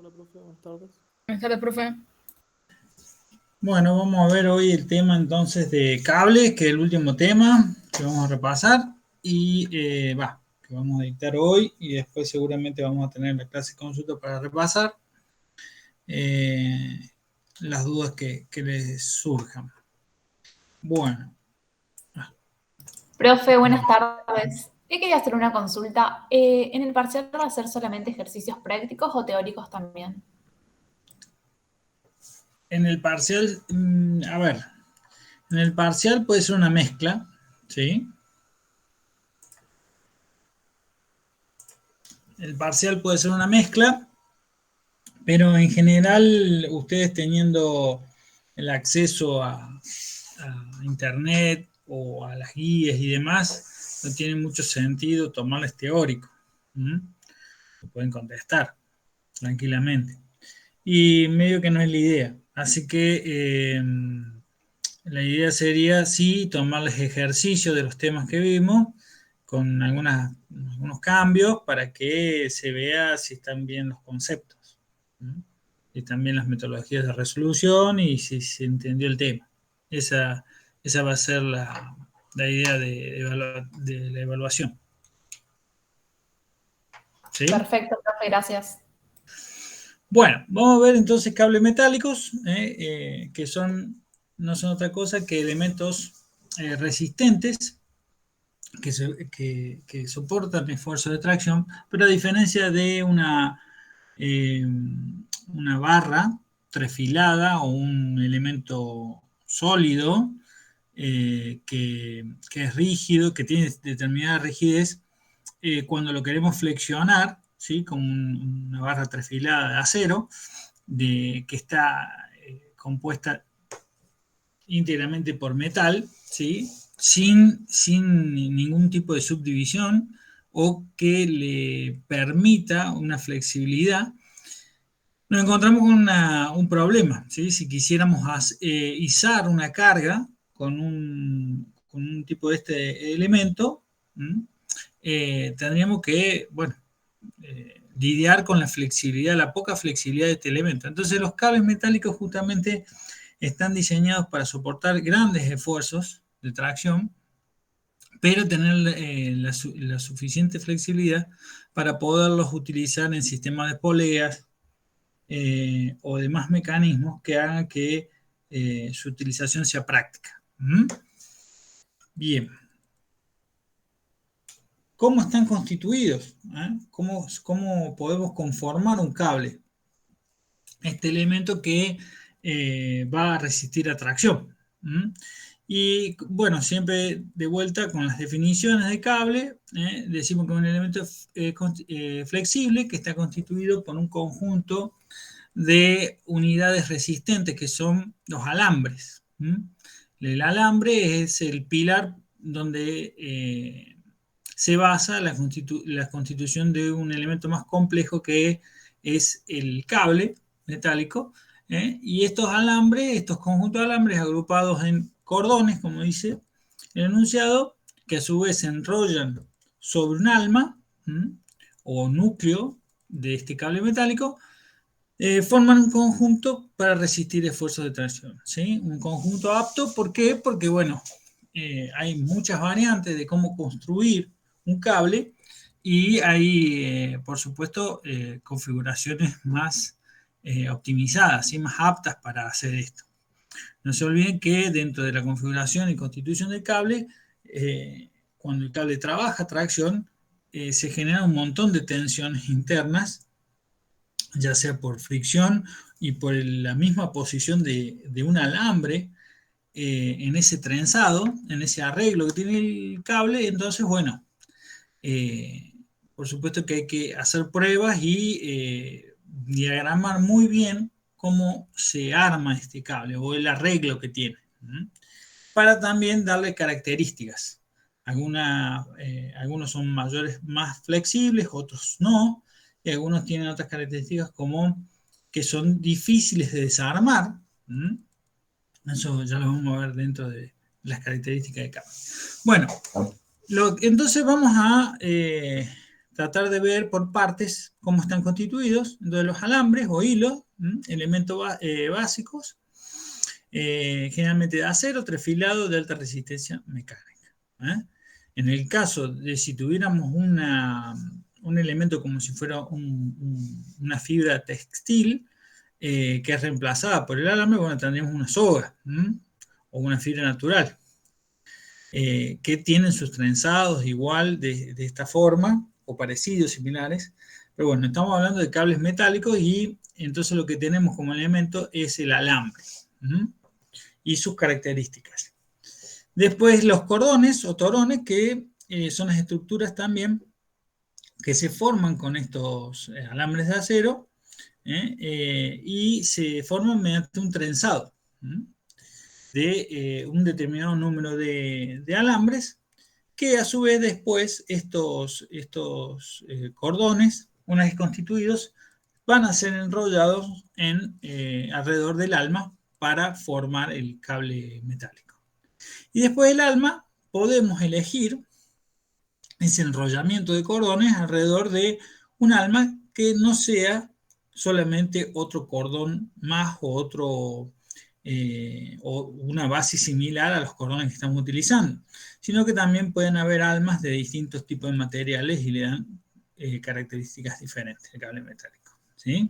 Hola, profe, buenas tardes. Buenas tardes, profe. Bueno, vamos a ver hoy el tema entonces de cables, que es el último tema que vamos a repasar y que vamos a dictar hoy y después seguramente vamos a tener la clase consulta para repasar eh, las dudas que les surjan. Bueno, Profe, buenas tardes. Yo quería hacer una consulta. ¿En el parcial va a ser solamente ejercicios prácticos o teóricos también? en el parcial, en el parcial puede ser una mezcla, ¿sí? El parcial puede ser una mezcla, pero en general ustedes teniendo el acceso a internet o a las guías y demás, no tiene mucho sentido tomarles teórico. ¿Mm? Lo pueden contestar tranquilamente. Y medio que no es la idea. Así que la idea sería, sí, tomarles ejercicio de los temas que vimos con algunos cambios para que se vea si están bien los conceptos. ¿Mm? Y también las metodologías de resolución y si se entendió el tema. Esa, esa va a ser la idea de la evaluación. ¿Sí? Perfecto, profe, gracias. Bueno, vamos a ver entonces cables metálicos, que no son otra cosa que elementos resistentes que soportan esfuerzo de tracción, pero a diferencia de una barra trefilada o un elemento sólido que es rígido, que tiene determinada rigidez, cuando lo queremos flexionar, ¿sí? Como una barra trefilada de acero, que está compuesta íntegramente por metal, ¿sí? Sin ningún tipo de subdivisión o que le permita una flexibilidad, nos encontramos con un problema, ¿sí? Si quisiéramos izar una carga con un tipo de este elemento, tendríamos que, bueno, lidiar con la flexibilidad, la poca flexibilidad de este elemento. Entonces los cables metálicos justamente están diseñados para soportar grandes esfuerzos de tracción, pero tener la suficiente flexibilidad para poderlos utilizar en sistemas de poleas o demás mecanismos que hagan que su utilización sea práctica. ¿Mm? Bien. ¿Cómo están constituidos? ¿Cómo podemos conformar un cable? Este elemento que va a resistir atracción. ¿Mm? Y bueno, siempre de vuelta con las definiciones de cable, decimos que es un elemento flexible que está constituido por un conjunto de unidades resistentes que son los alambres. ¿Mm? El alambre es el pilar donde se basa la constitución de un elemento más complejo que es el cable metálico, y estos alambres, estos conjuntos de alambres agrupados en cordones, como dice el enunciado, que a su vez se enrollan sobre un alma o núcleo de este cable metálico, forman un conjunto para resistir esfuerzos de tracción, ¿sí? Un conjunto apto, ¿por qué? Porque, bueno, hay muchas variantes de cómo construir un cable y hay, por supuesto, configuraciones más optimizadas y más aptas para hacer esto. No se olviden que dentro de la configuración y constitución del cable, cuando el cable trabaja tracción, se genera un montón de tensiones internas, ya sea por fricción y por la misma posición de un alambre en ese trenzado, en ese arreglo que tiene el cable. Entonces, bueno, eh, por supuesto que hay que hacer pruebas y diagramar muy bien cómo se arma este cable o el arreglo que tiene, para también darle características. Algunos son mayores, más flexibles, otros no, y algunos tienen otras características como que son difíciles de desarmar. Eso ya lo vamos a ver dentro de las características de cable. Bueno, entonces vamos a tratar de ver por partes cómo están constituidos. Entonces los alambres o hilos, elementos básicos, generalmente de acero, trefilado, de alta resistencia mecánica. En el caso de si tuviéramos un elemento como si fuera una fibra textil, que es reemplazada por el alambre, bueno, tendríamos una soga o una fibra natural, que tienen sus trenzados igual de esta forma, o parecidos, similares. Pero bueno, estamos hablando de cables metálicos y entonces lo que tenemos como elemento es el alambre y sus características. Después los cordones o torones, que son las estructuras también que se forman con estos alambres de acero, y se forman mediante un trenzado de un determinado número de alambres, que a su vez después estos cordones, una vez constituidos, van a ser enrollados alrededor del alma para formar el cable metálico. Y después del alma podemos elegir ese enrollamiento de cordones alrededor de un alma que no sea solamente otro cordón más o una base similar a los cordones que estamos utilizando, sino que también pueden haber almas de distintos tipos de materiales y le dan características diferentes al cable metálico. ¿Sí?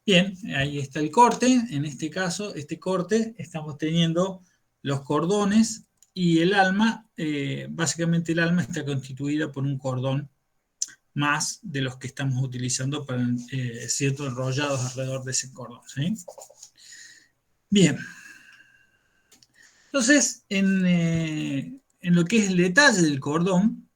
Bien, ahí está el corte. En este caso, este corte, estamos teniendo los cordones y el alma. Básicamente el alma está constituida por un cordón más de los que estamos utilizando para ciertos enrollados alrededor de ese cordón. ¿Sí? Bien. Entonces, en lo que es el detalle del cordón,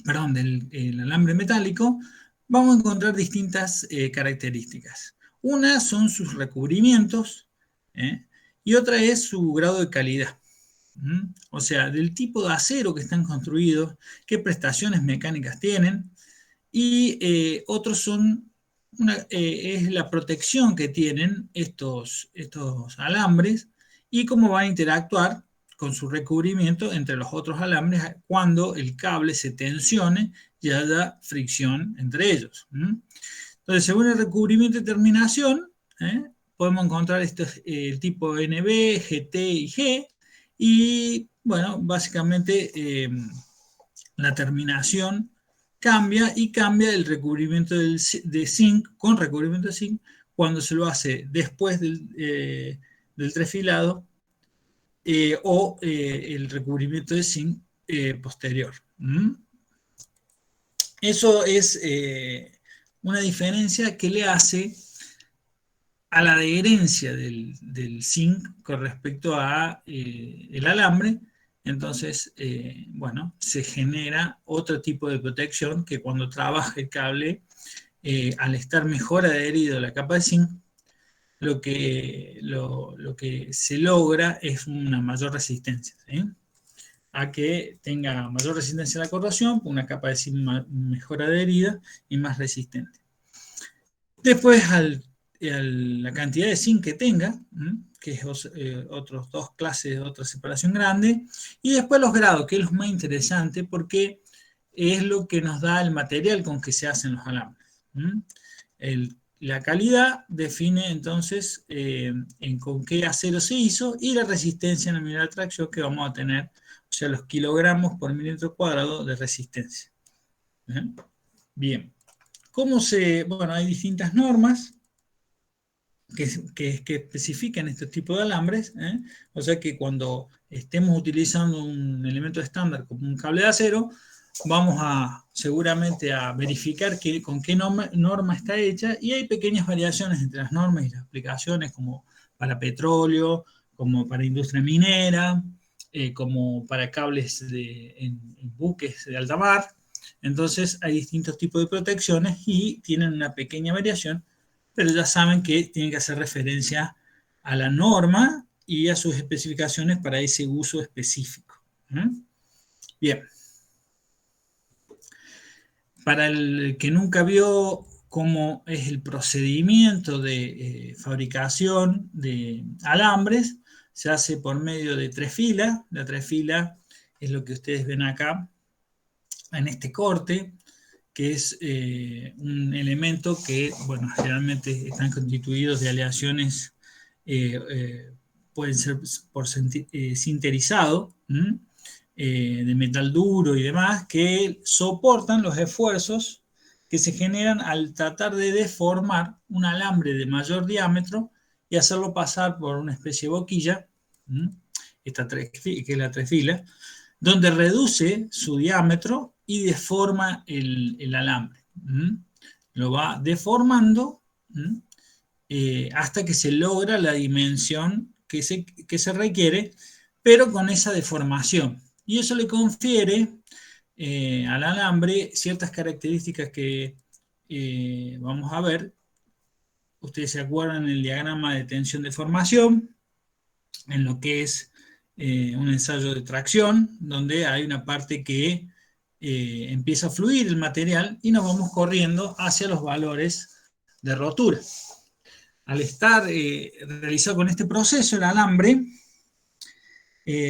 perdón, del alambre metálico, vamos a encontrar distintas características. Una son sus recubrimientos, y otra es su grado de calidad. O sea, del tipo de acero que están construidos, qué prestaciones mecánicas tienen, y otros son es la protección que tienen estos alambres y cómo van a interactuar con su recubrimiento entre los otros alambres cuando el cable se tensione y haya fricción entre ellos. Entonces, según el recubrimiento y terminación, podemos encontrar el tipo NB, GT y G, y bueno, básicamente la terminación cambia el recubrimiento de zinc con recubrimiento de zinc cuando se lo hace después del trefilado, o el recubrimiento de zinc posterior. Eso es una diferencia que le hace a la adherencia del zinc con respecto a el alambre. Entonces, bueno, se genera otro tipo de protección que cuando trabaja el cable, al estar mejor adherido a la capa de zinc, lo que se logra es una mayor resistencia, ¿sí? A que tenga mayor resistencia a la corrosión, una capa de zinc mejor adherida y más resistente. Después, a la cantidad de zinc que tenga, que es otros dos clases, otra separación grande, y después los grados, que es lo más interesante porque es lo que nos da el material con que se hacen los alambres. La calidad define entonces con qué acero se hizo, y la resistencia en la unidad de tracción que vamos a tener, o sea, los kilogramos por milímetro cuadrado de resistencia. Bien. Bueno, hay distintas normas que especifican este tipo de alambres, o sea que cuando estemos utilizando un elemento estándar como un cable de acero, vamos seguramente a verificar con qué norma está hecha, y hay pequeñas variaciones entre las normas y las aplicaciones, como para petróleo, como para industria minera, como para cables en buques de alta mar. Entonces hay distintos tipos de protecciones y tienen una pequeña variación, pero ya saben que tienen que hacer referencia a la norma y a sus especificaciones para ese uso específico. Bien. Para el que nunca vio cómo es el procedimiento de fabricación de alambres, se hace por medio de trefila. La trefila es lo que ustedes ven acá en este corte, que es un elemento que, bueno, generalmente están constituidos de aleaciones, pueden ser por sinterizado, de metal duro y demás, que soportan los esfuerzos que se generan al tratar de deformar un alambre de mayor diámetro y hacerlo pasar por una especie de boquilla, que es la trefila, donde reduce su diámetro y deforma el alambre. Lo va deformando hasta que se logra la dimensión que se requiere, pero con esa deformación. Y eso le confiere al alambre ciertas características que vamos a ver. Ustedes se acuerdan el diagrama de tensión-deformación, en lo que es un ensayo de tracción, donde hay una parte que empieza a fluir el material y nos vamos corriendo hacia los valores de rotura. Al estar realizado con este proceso, el alambre,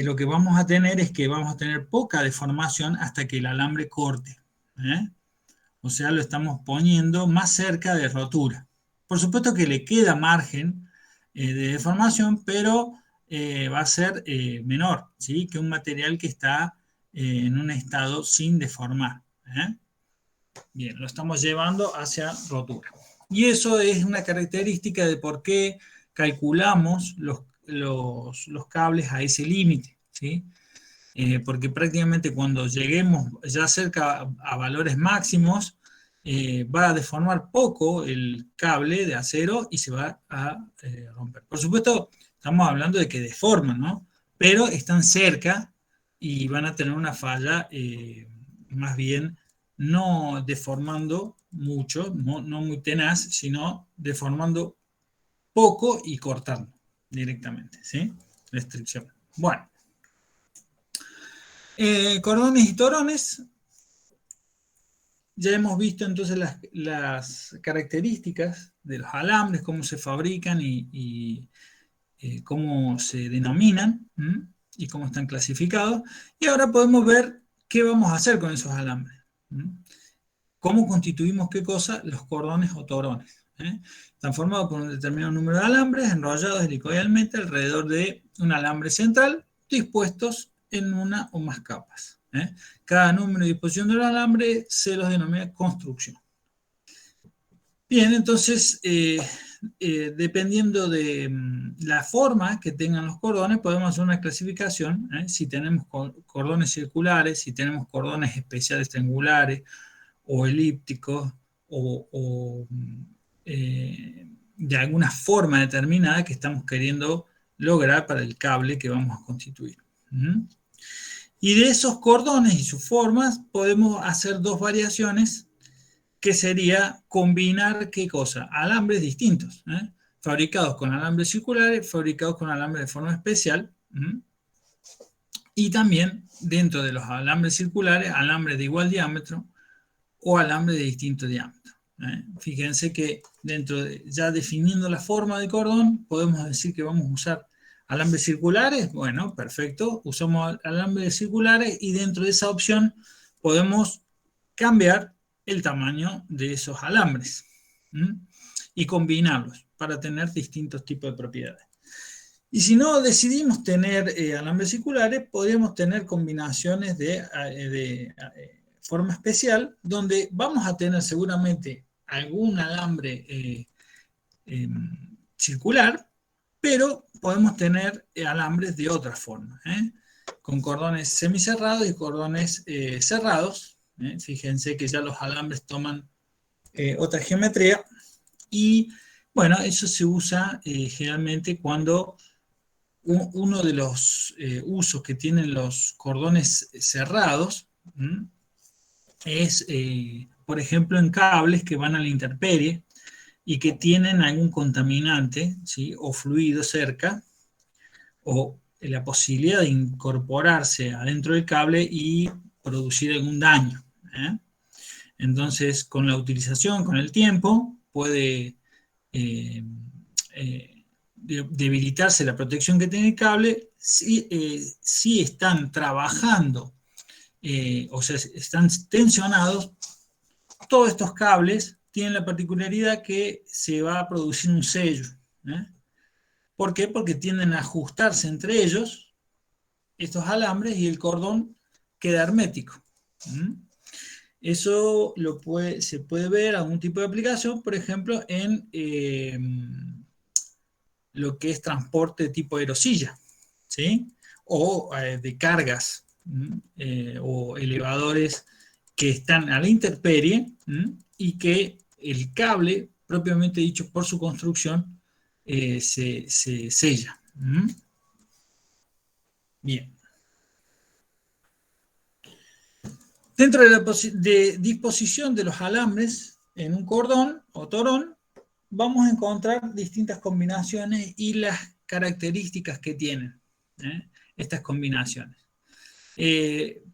lo que vamos a tener es que vamos a tener poca deformación hasta que el alambre corte. O sea, lo estamos poniendo más cerca de rotura. Por supuesto que le queda margen de deformación, pero va a ser menor, ¿sí?, que un material que está en un estado sin deformar. Bien, lo estamos llevando hacia rotura. Y eso es una característica de por qué calculamos los cables a ese límite, ¿sí? Porque prácticamente cuando lleguemos ya cerca a valores máximos, va a deformar poco el cable de acero y se va a romper. Por supuesto, estamos hablando de que deforman, ¿no? Pero están cerca y van a tener una falla más bien no deformando mucho, no muy tenaz, sino deformando poco y cortando directamente, ¿sí? Restricción. Bueno. Cordones y torones. Ya hemos visto entonces las características de los alambres, cómo se fabrican y cómo se denominan y cómo están clasificados. Y ahora podemos ver qué vamos a hacer con esos alambres. ¿Cómo constituimos qué cosa? Los cordones o torones. Están formados por un determinado número de alambres enrollados helicoidalmente alrededor de un alambre central, dispuestos en una o más capas. Cada número de disposición del alambre se los denomina construcción. Bien, entonces, dependiendo de la forma que tengan los cordones, podemos hacer una clasificación. Si tenemos cordones circulares, si tenemos cordones especiales triangulares o elípticos, o de alguna forma determinada que estamos queriendo lograr para el cable que vamos a constituir. Y de esos cordones y sus formas podemos hacer dos variaciones, que sería combinar, ¿qué cosa? Alambres distintos, fabricados con alambres circulares, fabricados con alambres de forma especial, y también dentro de los alambres circulares, alambres de igual diámetro o alambres de distinto diámetro. Fíjense que ya definiendo la forma de cordón, podemos decir que vamos a usar alambres circulares. Bueno, perfecto, usamos alambres circulares y dentro de esa opción podemos cambiar el tamaño de esos alambres y combinarlos para tener distintos tipos de propiedades. Y si no decidimos tener alambres circulares, podríamos tener combinaciones de forma especial, donde vamos a tener seguramente algún alambre circular, pero podemos tener alambres de otra forma, con cordones semicerrados y cordones cerrados. Fíjense que ya los alambres toman otra geometría y bueno, eso se usa generalmente cuando uno de los usos que tienen los cordones cerrados es, por ejemplo, en cables que van a la intemperie y que tienen algún contaminante, ¿sí?, o fluido cerca, o la posibilidad de incorporarse adentro del cable y producir algún daño. Entonces, con la utilización, con el tiempo, puede debilitarse la protección que tiene el cable si están trabajando, o sea, están tensionados todos estos cables tienen la particularidad que se va a producir un sello. ¿Por qué? Porque tienden a ajustarse entre ellos estos alambres y el cordón queda hermético. Eso se puede ver algún tipo de aplicación, por ejemplo, en lo que es transporte tipo aerosilla, ¿sí? O de cargas, o elevadores que están a la intemperie y que el cable, propiamente dicho por su construcción, se sella. Bien. Dentro de la disposición de los alambres en un cordón o torón, vamos a encontrar distintas combinaciones y las características que tienen estas combinaciones.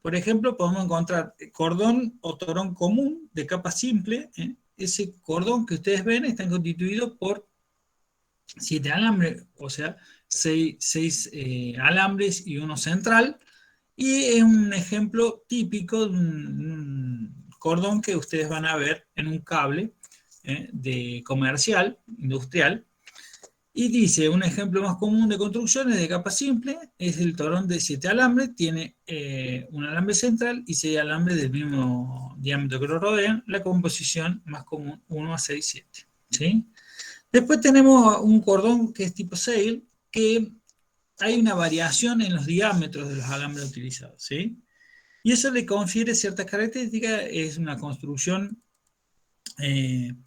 Por ejemplo, podemos encontrar cordón o torón común de capa simple. Ese cordón que ustedes ven está constituido por 7 alambres, o sea, 6 alambres y uno central. Y es un ejemplo típico de un cordón que ustedes van a ver en un cable de comercial, industrial. Y dice, un ejemplo más común de construcciones de capa simple es el torón de 7 alambres, tiene un alambre central y 6 alambres del mismo diámetro que lo rodean, la composición más común 1 a 6, 7. ¿Sí? Después tenemos un cordón que es tipo sail, que hay una variación en los diámetros de los alambres utilizados, ¿sí? Y eso le confiere ciertas características, es una construcción en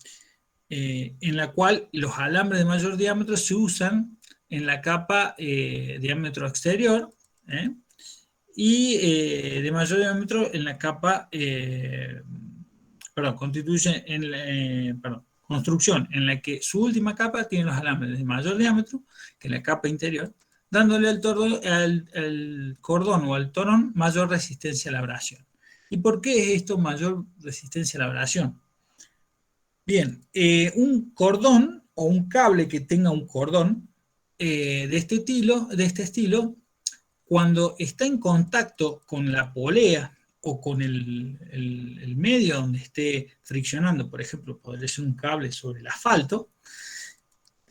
la cual los alambres de mayor diámetro se usan en la capa diámetro exterior, y de mayor diámetro en la capa, construcción en la que su última capa tiene los alambres de mayor diámetro que la capa interior, dándole al cordón o al torón mayor resistencia a la abrasión. ¿Y por qué es esto mayor resistencia a la abrasión? Bien, un cordón o un cable que tenga un cordón de este estilo, cuando está en contacto con la polea o con el medio donde esté friccionando, por ejemplo, podría ser un cable sobre el asfalto,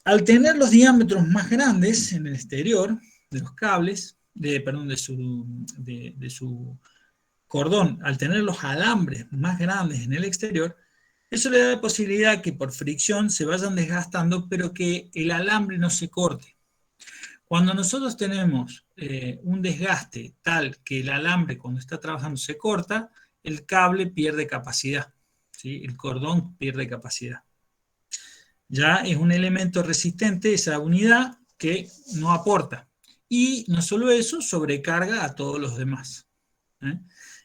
al tener los diámetros más grandes en el exterior de los cables, de su cordón, al tener los alambres más grandes en el exterior, eso le da la posibilidad que por fricción se vayan desgastando, pero que el alambre no se corte. Cuando nosotros tenemos un desgaste tal que el alambre cuando está trabajando se corta, el cable pierde capacidad, ¿sí? El cordón pierde capacidad. Ya es un elemento resistente esa unidad que no aporta. Y no solo eso, sobrecarga a todos los demás.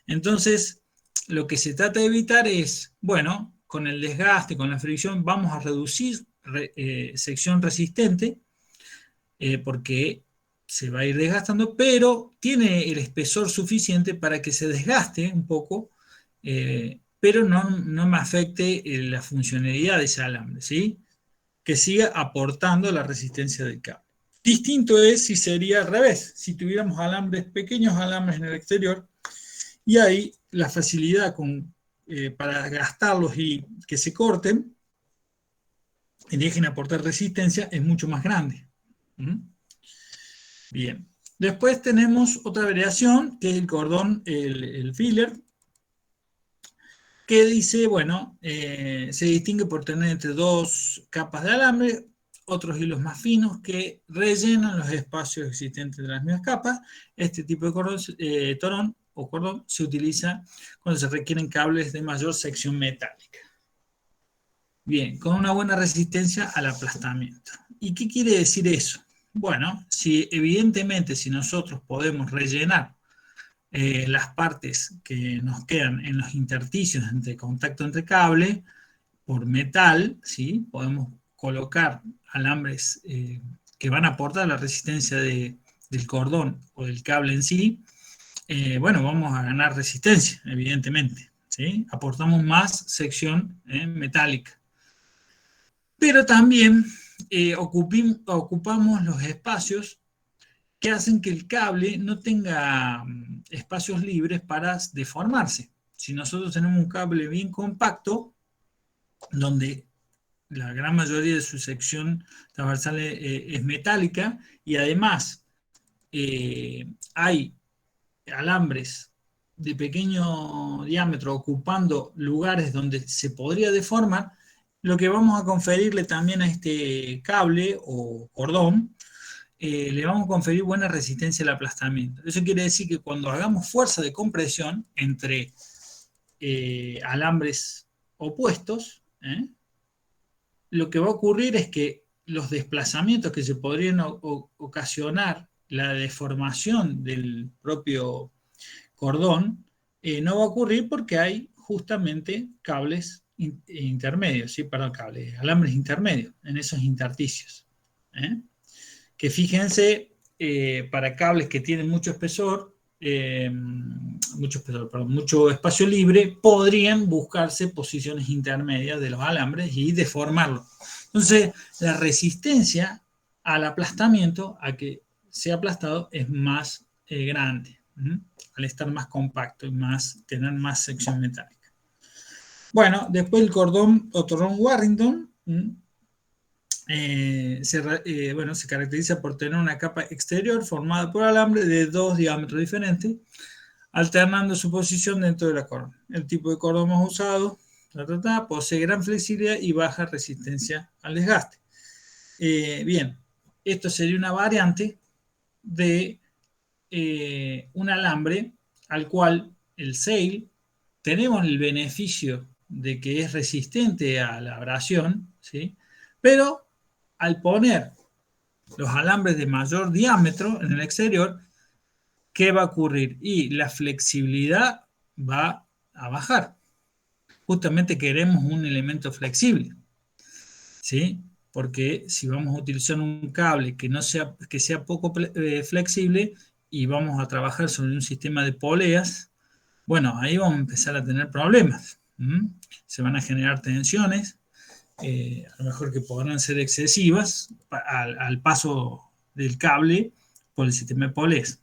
Entonces, lo que se trata de evitar es, bueno, con el desgaste, con la fricción, vamos a reducir sección resistente, porque se va a ir desgastando, pero tiene el espesor suficiente para que se desgaste un poco, pero no me afecte la funcionalidad de ese alambre, ¿sí? Que siga aportando la resistencia del cable. Distinto es si sería al revés, si tuviéramos alambres, pequeños alambres en el exterior, y ahí la facilidad para gastarlos y que se corten y dejen aportar resistencia es mucho más grande. Bien. Después tenemos otra variación, que es el cordón, el filler, que dice, bueno, se distingue por tener entre 2 capas de alambre, otros hilos más finos que rellenan los espacios existentes de las mismas capas. Este tipo de cordón, torón o cordón se utiliza cuando se requieren cables de mayor sección metálica. Bien, con una buena resistencia al aplastamiento. ¿Y qué quiere decir eso? Bueno, evidentemente si nosotros podemos rellenar las partes que nos quedan en los intersticios entre contacto entre cable por metal, ¿sí? Podemos colocar alambres que van a aportar la resistencia del cordón o del cable en sí. Bueno, vamos a ganar resistencia, evidentemente, ¿sí? Aportamos más sección metálica. Pero también ocupamos los espacios que hacen que el cable no tenga espacios libres para deformarse, Si nosotros tenemos un cable bien compacto, donde la gran mayoría de su sección transversal es metálica, y además hay alambres de pequeño diámetro ocupando lugares donde se podría deformar, lo que vamos a conferirle también a este cable o cordón, le vamos a conferir buena resistencia al aplastamiento. Eso quiere decir que cuando hagamos fuerza de compresión entre alambres opuestos, lo que va a ocurrir es que los desplazamientos que se podrían ocasionar, la deformación del propio cordón, no va a ocurrir porque hay justamente cables intermedios, ¿sí? Perdón, cables, alambres intermedios en esos intersticios. Que fíjense, para cables que tienen mucho espacio libre, podrían buscarse posiciones intermedias de los alambres y deformarlo. Entonces, la resistencia al aplastamiento, a que sea aplastado, es más grande, al estar más compacto y tener más sección metálica. Bueno, después el cordón Warrington se caracteriza por tener una capa exterior formada por alambre de 2 diámetros diferentes, alternando su posición dentro de la corona. El tipo de cordón más usado posee gran flexibilidad y baja resistencia al desgaste. Bien, esto sería una variante de un alambre al cual el sail tenemos el beneficio de que es resistente a la abrasión, ¿sí? Pero al poner los alambres de mayor diámetro en el exterior, ¿qué va a ocurrir? Y la flexibilidad va a bajar. Justamente queremos un elemento flexible, ¿sí? Porque si vamos a utilizar un cable que sea poco flexible y vamos a trabajar sobre un sistema de poleas, bueno, ahí vamos a empezar a tener problemas. Se van a generar tensiones, a lo mejor que podrán ser excesivas al paso del cable por el sistema de poleas.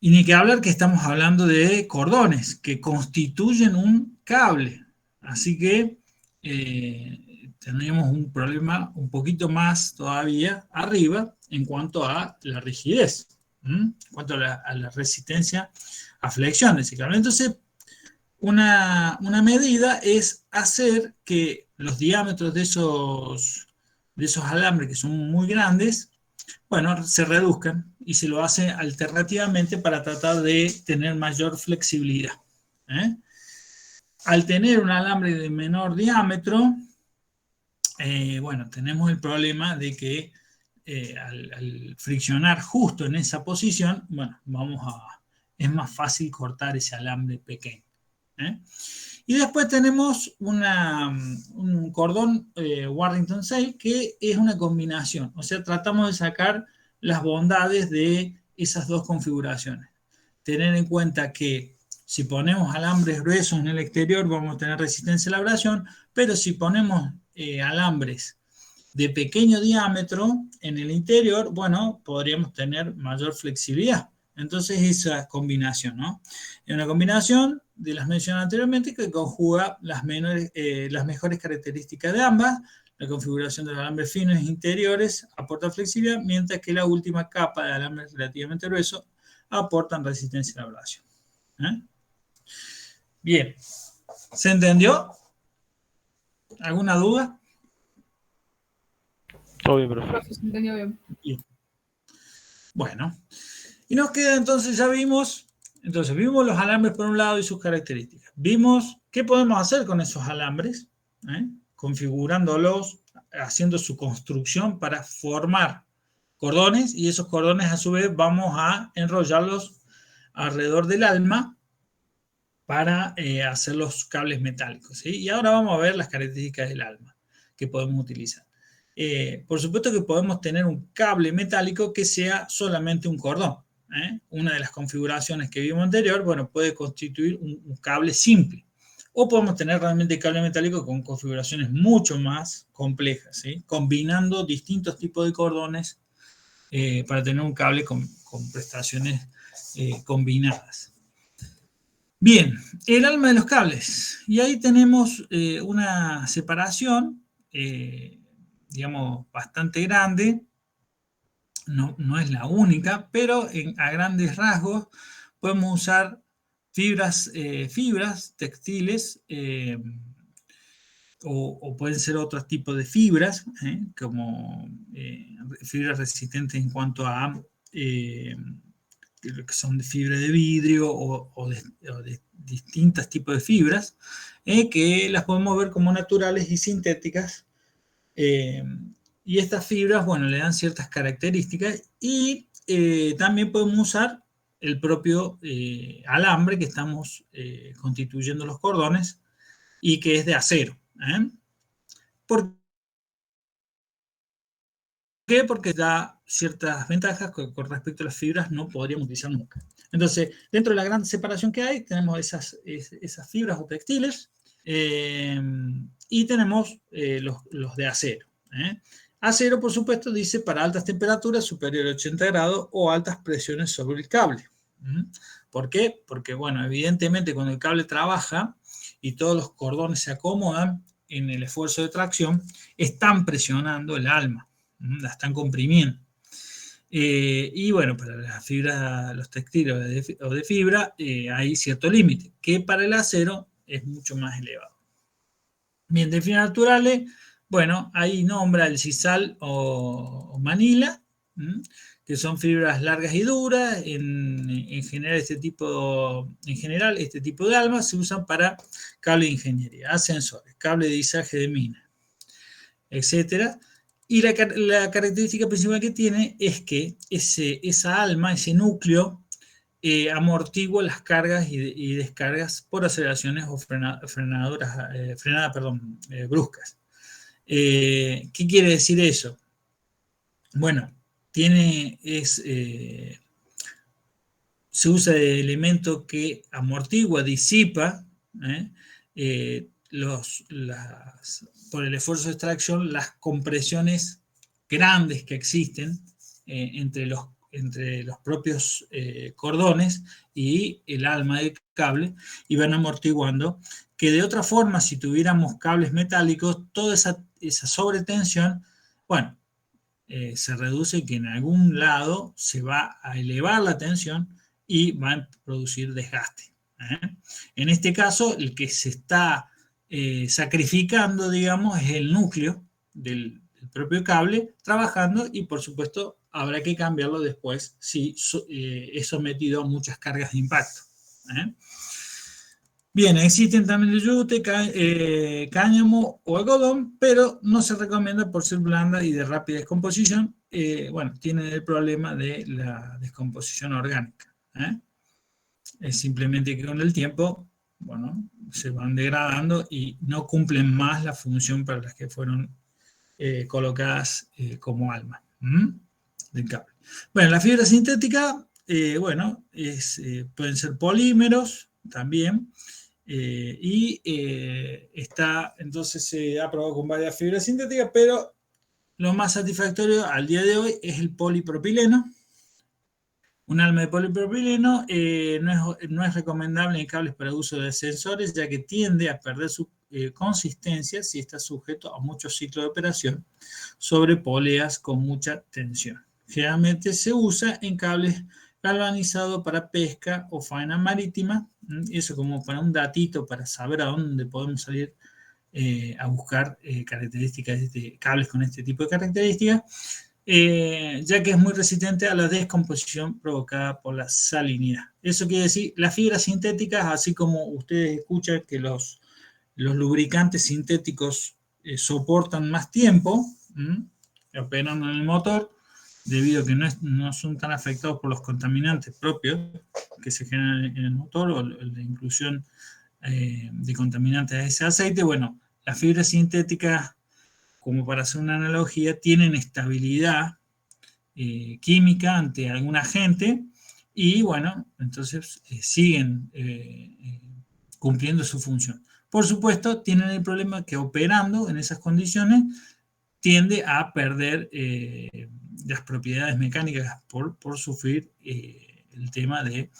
Y ni que hablar que estamos hablando de cordones que constituyen un cable. Así que tendríamos un problema un poquito más todavía arriba en cuanto a la rigidez, en cuanto a la resistencia a flexión de ese cable. Entonces, una medida es hacer que los diámetros de esos alambres, que son muy grandes, bueno, se reduzcan, y se lo hace alternativamente para tratar de tener mayor flexibilidad. Al tener un alambre de menor diámetro, bueno, tenemos el problema de que al friccionar justo en esa posición, bueno, es más fácil cortar ese alambre pequeño. Y después tenemos un cordón Warrington 6, que es una combinación. O sea, tratamos de sacar las bondades de esas dos configuraciones. Tener en cuenta que si ponemos alambres gruesos en el exterior vamos a tener resistencia a la abrasión, pero si ponemos alambres de pequeño diámetro en el interior, bueno, podríamos tener mayor flexibilidad. Entonces, esa combinación, ¿no? Es una combinación de las mencionadas anteriormente que conjuga las mejores características de ambas. La configuración de los alambres finos interiores aporta flexibilidad, mientras que la última capa de alambres relativamente gruesos aportan resistencia a la abrasión. Bien, ¿se entendió? ¿Alguna duda? Todo bien, profe. Se entendió bien. Bien. Bueno, y nos queda entonces, vimos los alambres por un lado y sus características. Vimos qué podemos hacer con esos alambres, configurándolos, haciendo su construcción para formar cordones, y esos cordones a su vez vamos a enrollarlos alrededor del alma para hacer los cables metálicos, ¿sí? Y ahora vamos a ver las características del alma que podemos utilizar. Por supuesto que podemos tener un cable metálico que sea solamente un cordón. Una de las configuraciones que vimos anterior, bueno, puede constituir un cable simple. O podemos tener realmente cable metálico con configuraciones mucho más complejas, ¿sí? Combinando distintos tipos de cordones para tener un cable con prestaciones combinadas. Bien, el alma de los cables. Y ahí tenemos una separación, digamos, bastante grande. No es la única, pero a grandes rasgos podemos usar fibras textiles, o pueden ser otros tipos de fibras, como fibras resistentes en cuanto a eh, que son de fibra de vidrio o de distintos tipos de fibras, que las podemos ver como naturales y sintéticas. eh, y estas fibras, bueno, le dan ciertas características y también podemos usar el propio alambre que estamos constituyendo los cordones y que es de acero. ¿Por qué? Porque da ciertas ventajas que con respecto a las fibras no podríamos utilizar nunca. Entonces, dentro de la gran separación que hay, tenemos esas fibras o textiles eh, y tenemos los de acero. Acero, por supuesto, dice para altas temperaturas superiores a 80 grados o altas presiones sobre el cable. ¿Por qué? Porque, bueno, evidentemente cuando el cable trabaja y todos los cordones se acomodan en el esfuerzo de tracción, están presionando el alma, la están comprimiendo. Y bueno, para las fibras, los textiles o de fibra, hay cierto límite, que para el acero es mucho más elevado. Bien, de fibras naturales, bueno, ahí nombra el sisal o manila, que son fibras largas y duras. En general, este tipo de almas se usan para cable de ingeniería, ascensores, cable de izaje de mina, etcétera. Y la característica principal que tiene es que esa alma, ese núcleo, amortigua las cargas y descargas por aceleraciones o frenadas, bruscas. ¿Qué quiere decir eso? Bueno, se usa de elemento que amortigua, disipa, ¿eh? Por el esfuerzo de extracción, las compresiones grandes que existen entre los propios cordones y el alma del cable, y van amortiguando, que de otra forma, si tuviéramos cables metálicos, toda esa sobretensión, bueno, se reduce, que en algún lado se va a elevar la tensión y va a producir desgaste. En este caso, el que se está sacrificando, digamos, es el núcleo del propio cable trabajando, y por supuesto habrá que cambiarlo después si es sometido a muchas cargas de impacto. Bien, existen también de yute, cáñamo o algodón, pero no se recomienda por ser blanda y de rápida descomposición. Bueno, tienen el problema de la descomposición orgánica. Es simplemente que con el tiempo, bueno, se van degradando y no cumplen más la función para las que fueron colocadas como alma del cable. Bueno, la fibra sintética, bueno, pueden ser polímeros también. Entonces se ha probado con varias fibras sintéticas, pero lo más satisfactorio al día de hoy es el polipropileno. Un alma de polipropileno no es recomendable en cables para uso de sensores, ya que tiende a perder su consistencia si está sujeto a muchos ciclos de operación sobre poleas con mucha tensión. Generalmente se usa en cables galvanizados para pesca o faena marítima. Eso como para un datito, para saber a dónde podemos salir a buscar características de cables con este tipo de características. Ya que es muy resistente a la descomposición provocada por la salinidad. Eso quiere decir, las fibras sintéticas, así como ustedes escuchan que los lubricantes sintéticos soportan más tiempo, operando en el motor, debido a que no son tan afectados por los contaminantes propios que se generan en el motor o la inclusión de contaminantes a ese aceite. Bueno, las fibras sintéticas, como para hacer una analogía, tienen estabilidad química ante algún agente y, bueno, entonces siguen cumpliendo su función. Por supuesto, tienen el problema que operando en esas condiciones tiende a perder las propiedades mecánicas por sufrir el tema de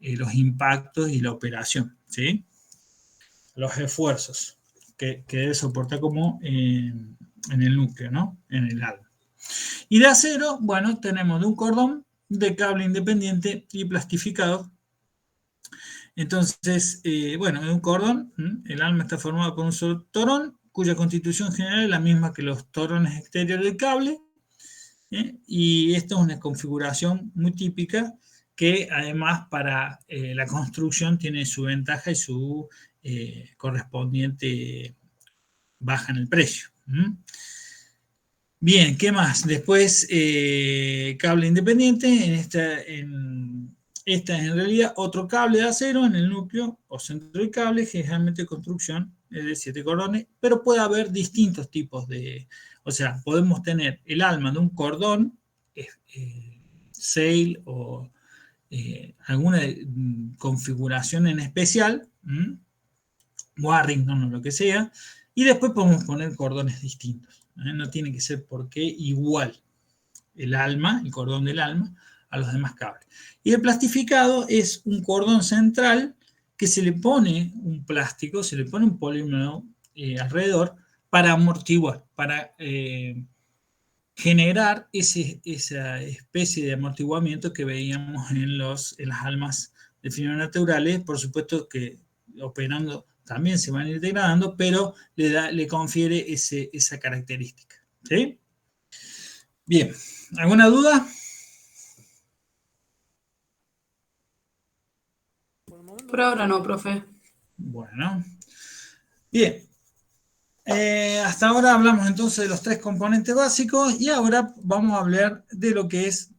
los impactos y la operación, ¿sí? Los esfuerzos que debe soportar como en el núcleo, ¿no? En el alma. Y de acero, bueno, tenemos de un cordón de cable independiente y plastificado. Entonces, bueno, en un cordón, el alma está formado por un solo torón, cuya constitución general es la misma que los torones exteriores del cable, y esto es una configuración muy típica que además para la construcción tiene su ventaja y su correspondiente baja en el precio. Bien, ¿qué más? Después, cable independiente. Esta es en realidad otro cable de acero en el núcleo o centro del cable, generalmente de construcción de 7 cordones, pero puede haber distintos tipos de. O sea, podemos tener el alma de un cordón, sail o alguna configuración en especial, Warrington o lo que sea, y después podemos poner cordones distintos. No tiene que ser porque igual el alma, el cordón del alma, a los demás cables. Y el plastificado es un cordón central que se le pone un plástico, se le pone un polímero alrededor para amortiguar, para generar esa especie de amortiguamiento que veíamos en las almas de fibras naturales. Por supuesto que operando también se van a ir degradando, pero le confiere esa característica. ¿Sí? Bien, ¿alguna duda? Por ahora no, profe. Bueno, bien. Hasta ahora hablamos entonces de los 3 componentes básicos y ahora vamos a hablar de lo que es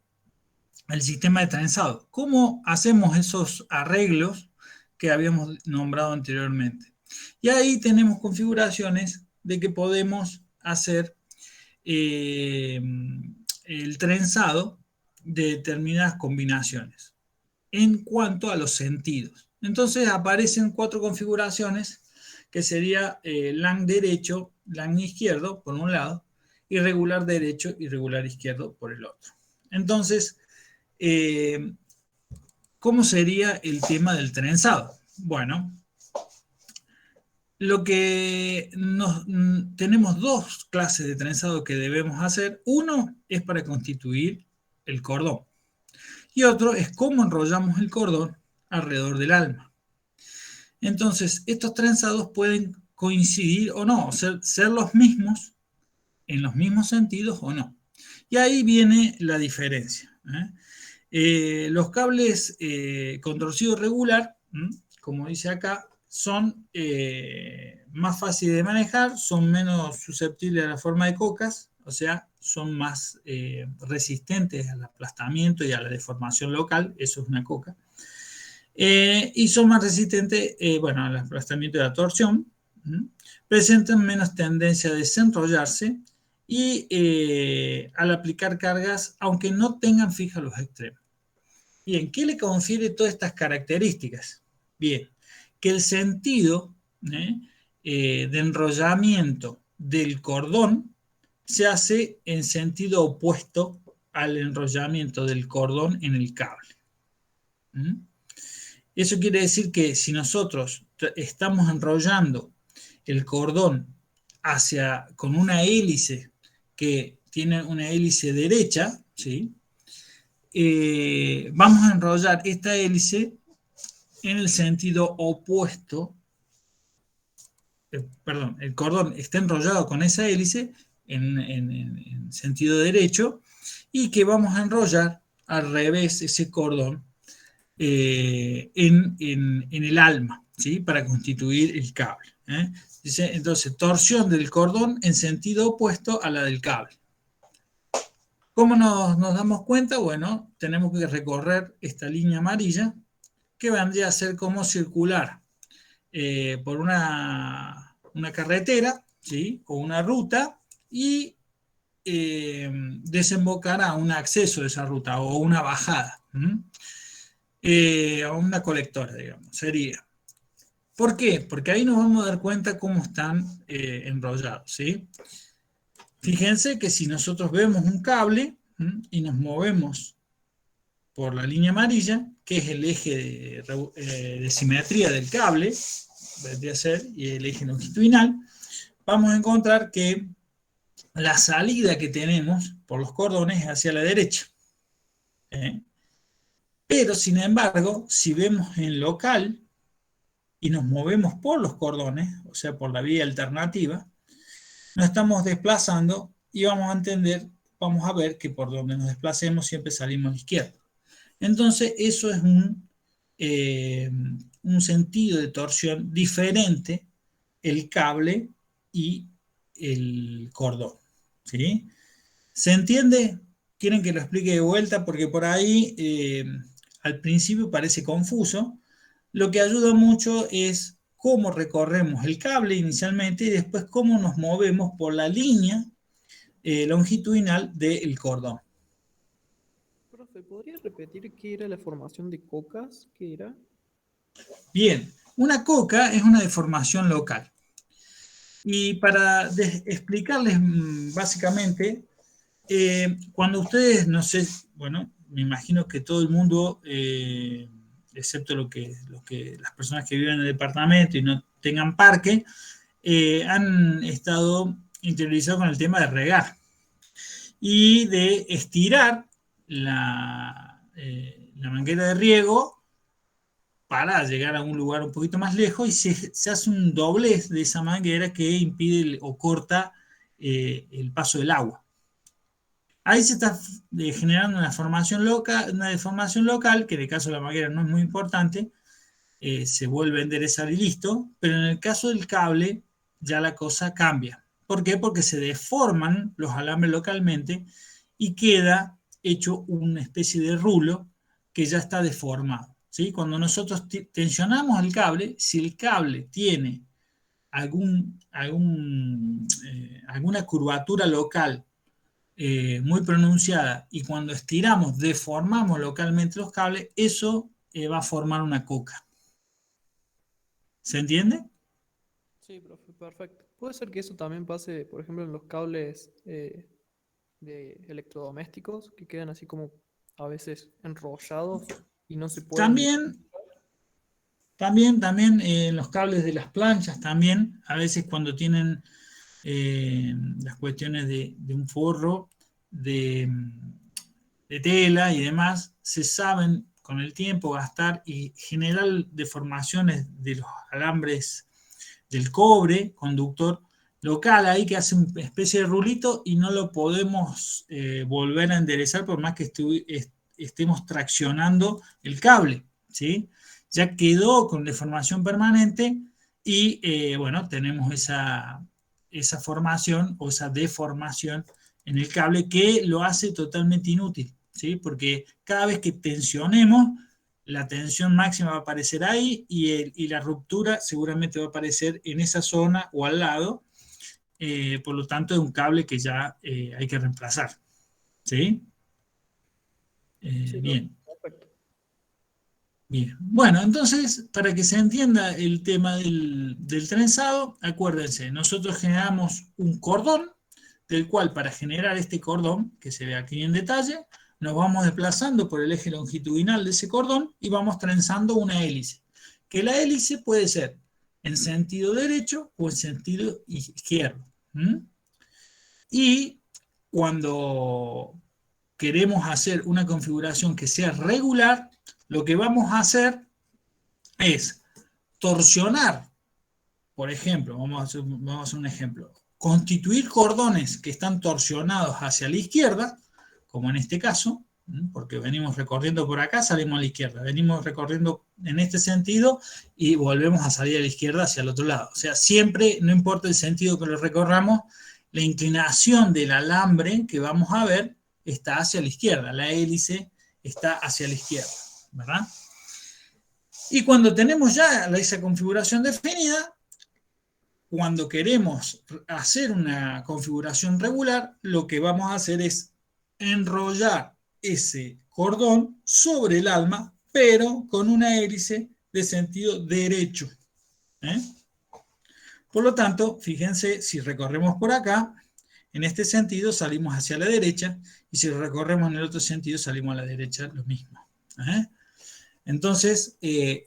el sistema de trenzado. ¿Cómo hacemos esos arreglos que habíamos nombrado anteriormente? Y ahí tenemos configuraciones de que podemos hacer el trenzado de determinadas combinaciones en cuanto a los sentidos. Entonces aparecen 4 configuraciones que sería LAN derecho, LAN izquierdo por un lado, irregular derecho, irregular izquierdo por el otro. Entonces, ¿cómo sería el tema del trenzado? Bueno, tenemos 2 clases de trenzado que debemos hacer. Uno es para constituir el cordón y otro es cómo enrollamos el cordón alrededor del alma. Entonces, estos trenzados pueden coincidir o no, ser los mismos, en los mismos sentidos o no. Y ahí viene la diferencia. Los cables con torcido regular, como dice acá, son más fáciles de manejar, son menos susceptibles a la forma de cocas, o sea, son más resistentes al aplastamiento y a la deformación local, eso es una coca. Y son más resistentes al aplastamiento y a la torsión, presentan menos tendencia a desenrollarse y al aplicar cargas, aunque no tengan fijas los extremos. Bien, ¿qué le confiere todas estas características? Bien, que el sentido de enrollamiento del cordón se hace en sentido opuesto al enrollamiento del cordón en el cable. Eso quiere decir que si nosotros estamos enrollando el cordón con una hélice que tiene una hélice derecha, ¿sí? Vamos a enrollar esta hélice en el sentido opuesto, el cordón está enrollado con esa hélice en sentido derecho y que vamos a enrollar al revés ese cordón en el alma, ¿sí? Para constituir el cable. Dice, entonces, torsión del cordón en sentido opuesto a la del cable. ¿Cómo nos damos cuenta? Bueno, tenemos que recorrer esta línea amarilla que vendría a ser como circular por una carretera, ¿sí? O una ruta y desembocar a un acceso de esa ruta o una bajada. A una colectora, digamos, sería. ¿Por qué? Porque ahí nos vamos a dar cuenta cómo están enrollados, ¿sí? Fíjense que si nosotros vemos un cable y nos movemos por la línea amarilla, que es el eje de simetría del cable, vendría a ser, y el eje longitudinal, vamos a encontrar que la salida que tenemos por los cordones es hacia la derecha. Pero, sin embargo, si vemos en local y nos movemos por los cordones, o sea, por la vía alternativa, nos estamos desplazando y vamos a ver que por donde nos desplacemos siempre salimos a la izquierda. Entonces, eso es un sentido de torsión diferente, el cable y el cordón. ¿Sí? ¿Se entiende? ¿Quieren que lo explique de vuelta? Porque por ahí al principio parece confuso. Lo que ayuda mucho es cómo recorremos el cable inicialmente y después cómo nos movemos por la línea longitudinal del cordón. Profe, ¿podría repetir qué era la formación de cocas? ¿Qué era? Bien, una coca es una deformación local. Y para explicarles básicamente, cuando ustedes, no sé, bueno, me imagino que todo el mundo, excepto las personas que viven en el departamento y no tengan parque, han estado interiorizados con el tema de regar y de estirar la manguera de riego para llegar a un lugar un poquito más lejos y se hace un doblez de esa manguera que impide o corta el paso del agua. Ahí se está generando una deformación local, que en el caso de la manguera no es muy importante, se vuelve a enderezar y listo, pero en el caso del cable ya la cosa cambia. ¿Por qué? Porque se deforman los alambres localmente y queda hecho una especie de rulo que ya está deformado. ¿Sí? Cuando nosotros tensionamos el cable, si el cable tiene alguna curvatura local muy pronunciada y cuando estiramos, deformamos localmente los cables, eso va a formar una coca. ¿Se entiende? Sí, profe, perfecto. ¿Puede ser que eso también pase, por ejemplo, en los cables de electrodomésticos, que quedan así como a veces enrollados y no se pueden... También los cables de las planchas también, a veces cuando tienen las cuestiones de un forro de tela y demás, se saben con el tiempo gastar y generar deformaciones de los alambres del cobre conductor local ahí que hace una especie de rulito y no lo podemos volver a enderezar por más que estemos traccionando el cable, ¿sí? Ya quedó con deformación permanente y bueno, tenemos esa formación o esa deformación en el cable que lo hace totalmente inútil, ¿sí? Porque cada vez que tensionemos, la tensión máxima va a aparecer ahí y la ruptura seguramente va a aparecer en esa zona o al lado, por lo tanto es un cable que ya hay que reemplazar, ¿sí? Sí, Bien. perfecto. Bien, bueno, entonces, para que se entienda el tema del trenzado, acuérdense, nosotros generamos un cordón, del cual para generar este cordón, que se ve aquí en detalle, nos vamos desplazando por el eje longitudinal de ese cordón y vamos trenzando una hélice. Que la hélice puede ser en sentido derecho o en sentido izquierdo. Y cuando queremos hacer una configuración que sea regular, lo que vamos a hacer es torsionar, por ejemplo, vamos a hacer un ejemplo, constituir cordones que están torsionados hacia la izquierda, como en este caso, porque venimos recorriendo por acá, salimos a la izquierda, venimos recorriendo en este sentido y volvemos a salir a la izquierda hacia el otro lado. O sea, siempre, no importa el sentido que lo recorramos, la inclinación del alambre que vamos a ver está hacia la izquierda, la hélice está hacia la izquierda, ¿verdad? Y cuando tenemos ya esa configuración definida, cuando queremos hacer una configuración regular, lo que vamos a hacer es enrollar ese cordón sobre el alma, pero con una hélice de sentido derecho. Por lo tanto, fíjense, si recorremos por acá, en este sentido salimos hacia la derecha, y si recorremos en el otro sentido salimos a la derecha, lo mismo. ¿eh? Entonces,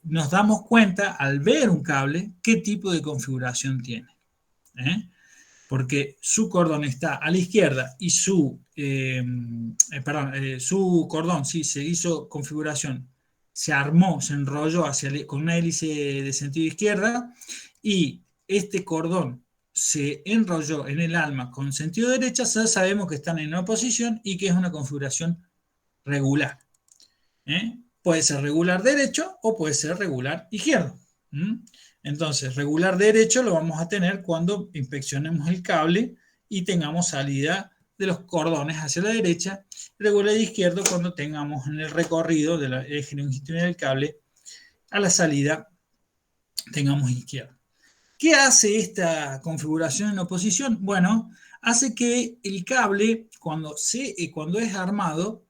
nos damos cuenta al ver un cable qué tipo de configuración tiene, ¿eh? Porque su cordón está a la izquierda y su cordón, sí, se hizo configuración, se armó, se enrolló con una hélice de sentido izquierda, y este cordón se enrolló en el alma con sentido derecha, ya sabemos que están en una posición y que es una configuración regular, ¿eh? Puede ser regular derecho o puede ser regular izquierdo. Entonces, regular derecho lo vamos a tener cuando inspeccionemos el cable y tengamos salida de los cordones hacia la derecha. Regular izquierdo cuando tengamos en el recorrido del eje longitudinal del cable a la salida tengamos izquierda. ¿Qué hace esta configuración en oposición? Bueno, hace que el cable, cuando es armado,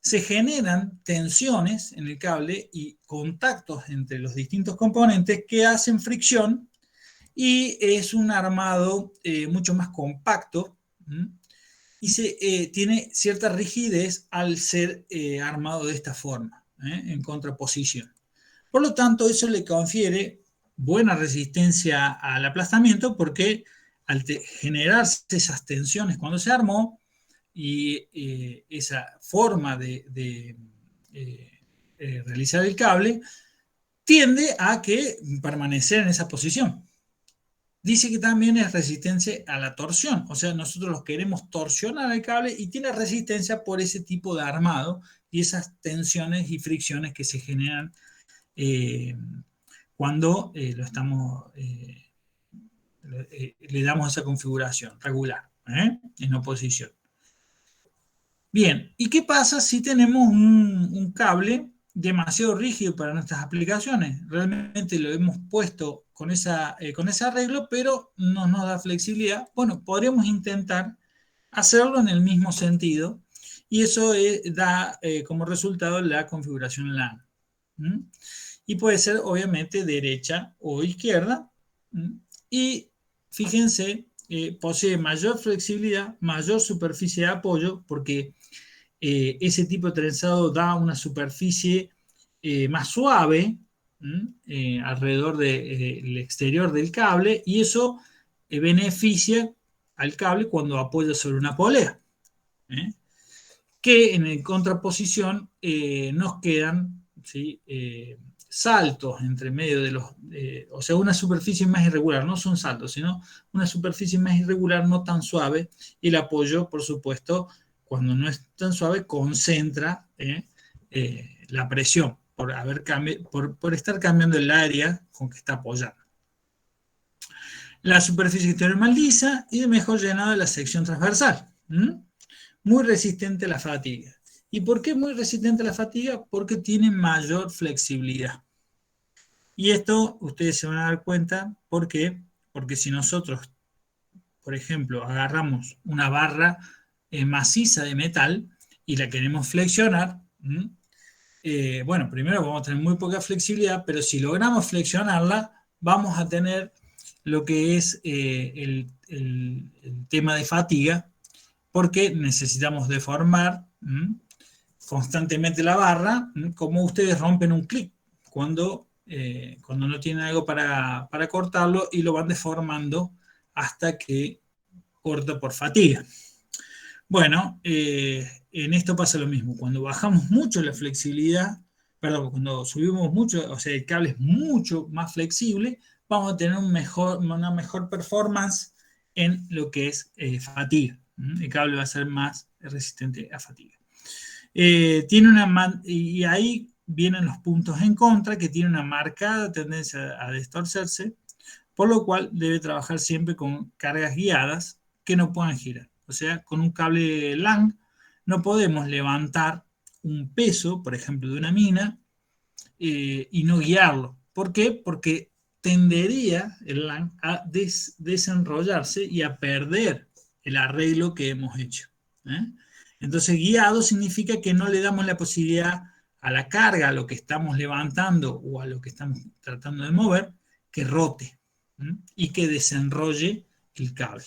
se generan tensiones en el cable y contactos entre los distintos componentes que hacen fricción, y es un armado mucho más compacto, y tiene cierta rigidez al ser armado de esta forma, en contraposición. Por lo tanto, eso le confiere buena resistencia al aplastamiento, porque al generarse esas tensiones cuando se armó, y esa forma de realizar el cable tiende a que permanecer en esa posición. Dice que también es resistencia a la torsión, o sea, nosotros los queremos torsionar el cable y tiene resistencia por ese tipo de armado y esas tensiones y fricciones que se generan cuando le damos esa configuración regular, en oposición. Bien, ¿y qué pasa si tenemos un cable demasiado rígido para nuestras aplicaciones? Realmente lo hemos puesto con ese arreglo, pero no nos da flexibilidad. Bueno, podríamos intentar hacerlo en el mismo sentido, y eso da como resultado la configuración LAN. Y puede ser obviamente derecha o izquierda. Y fíjense, posee mayor flexibilidad, mayor superficie de apoyo, porque ese tipo de trenzado da una superficie más suave alrededor del exterior del cable, y eso beneficia al cable cuando apoya sobre una polea, que en contraposición nos quedan, ¿sí? Saltos entre medio de o sea, una superficie más irregular, no son saltos, sino una superficie más irregular, no tan suave, y el apoyo, por supuesto, cuando no es tan suave, concentra la presión por estar cambiando el área con que está apoyando. La superficie exterior más lisa y de mejor llenado de la sección transversal. Muy resistente a la fatiga. ¿Y por qué muy resistente a la fatiga? Porque tiene mayor flexibilidad. Y esto ustedes se van a dar cuenta. ¿Por qué? Porque si nosotros, por ejemplo, agarramos una barra maciza de metal y la queremos flexionar, bueno, primero vamos a tener muy poca flexibilidad, pero si logramos flexionarla, vamos a tener lo que es el tema de fatiga, porque necesitamos deformar constantemente la barra, como ustedes rompen un clic cuando no tienen algo para cortarlo, y lo van deformando hasta que corta por fatiga. Bueno, en esto pasa lo mismo. Cuando bajamos mucho la flexibilidad, cuando subimos mucho, o sea, el cable es mucho más flexible, vamos a tener una mejor performance en lo que es fatiga. El cable va a ser más resistente a fatiga. Y ahí vienen los puntos en contra, que tiene una marcada tendencia a distorcerse, por lo cual debe trabajar siempre con cargas guiadas que no puedan girar. O sea, con un cable LAN no podemos levantar un peso, por ejemplo, de una mina, y no guiarlo. ¿Por qué? Porque tendería el LAN a desenrollarse y a perder el arreglo que hemos hecho. Entonces, guiado significa que no le damos la posibilidad a la carga, a lo que estamos levantando o a lo que estamos tratando de mover, que rote y que desenrolle el cable.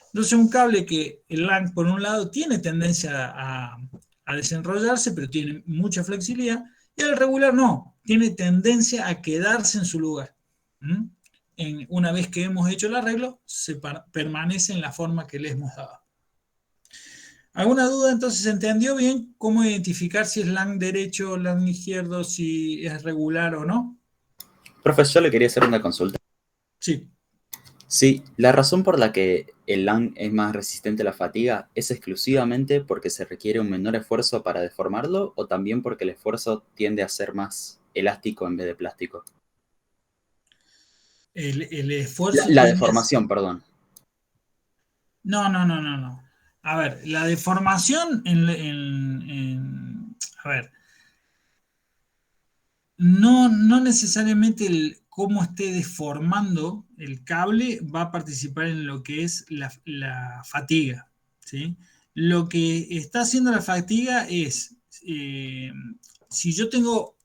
Entonces, un cable que el LAN, por un lado, tiene tendencia a desenrollarse, pero tiene mucha flexibilidad, y el regular no, tiene tendencia a quedarse en su lugar. Una vez que hemos hecho el arreglo, permanece en la forma que le hemos dado. ¿Alguna duda? Entonces, ¿se entendió bien cómo identificar si es LAN derecho o LAN izquierdo, si es regular o no? Profe, yo le quería hacer una consulta. Sí. Sí, la razón por la que el LAN es más resistente a la fatiga es exclusivamente porque se requiere un menor esfuerzo para deformarlo o también porque el esfuerzo tiende a ser más elástico en vez de plástico. El esfuerzo La tiende deformación, perdón. No. A ver, la deformación a ver, no necesariamente cómo esté deformando el cable va a participar en lo que es la fatiga, ¿sí? Lo que está haciendo la fatiga es, si yo tengo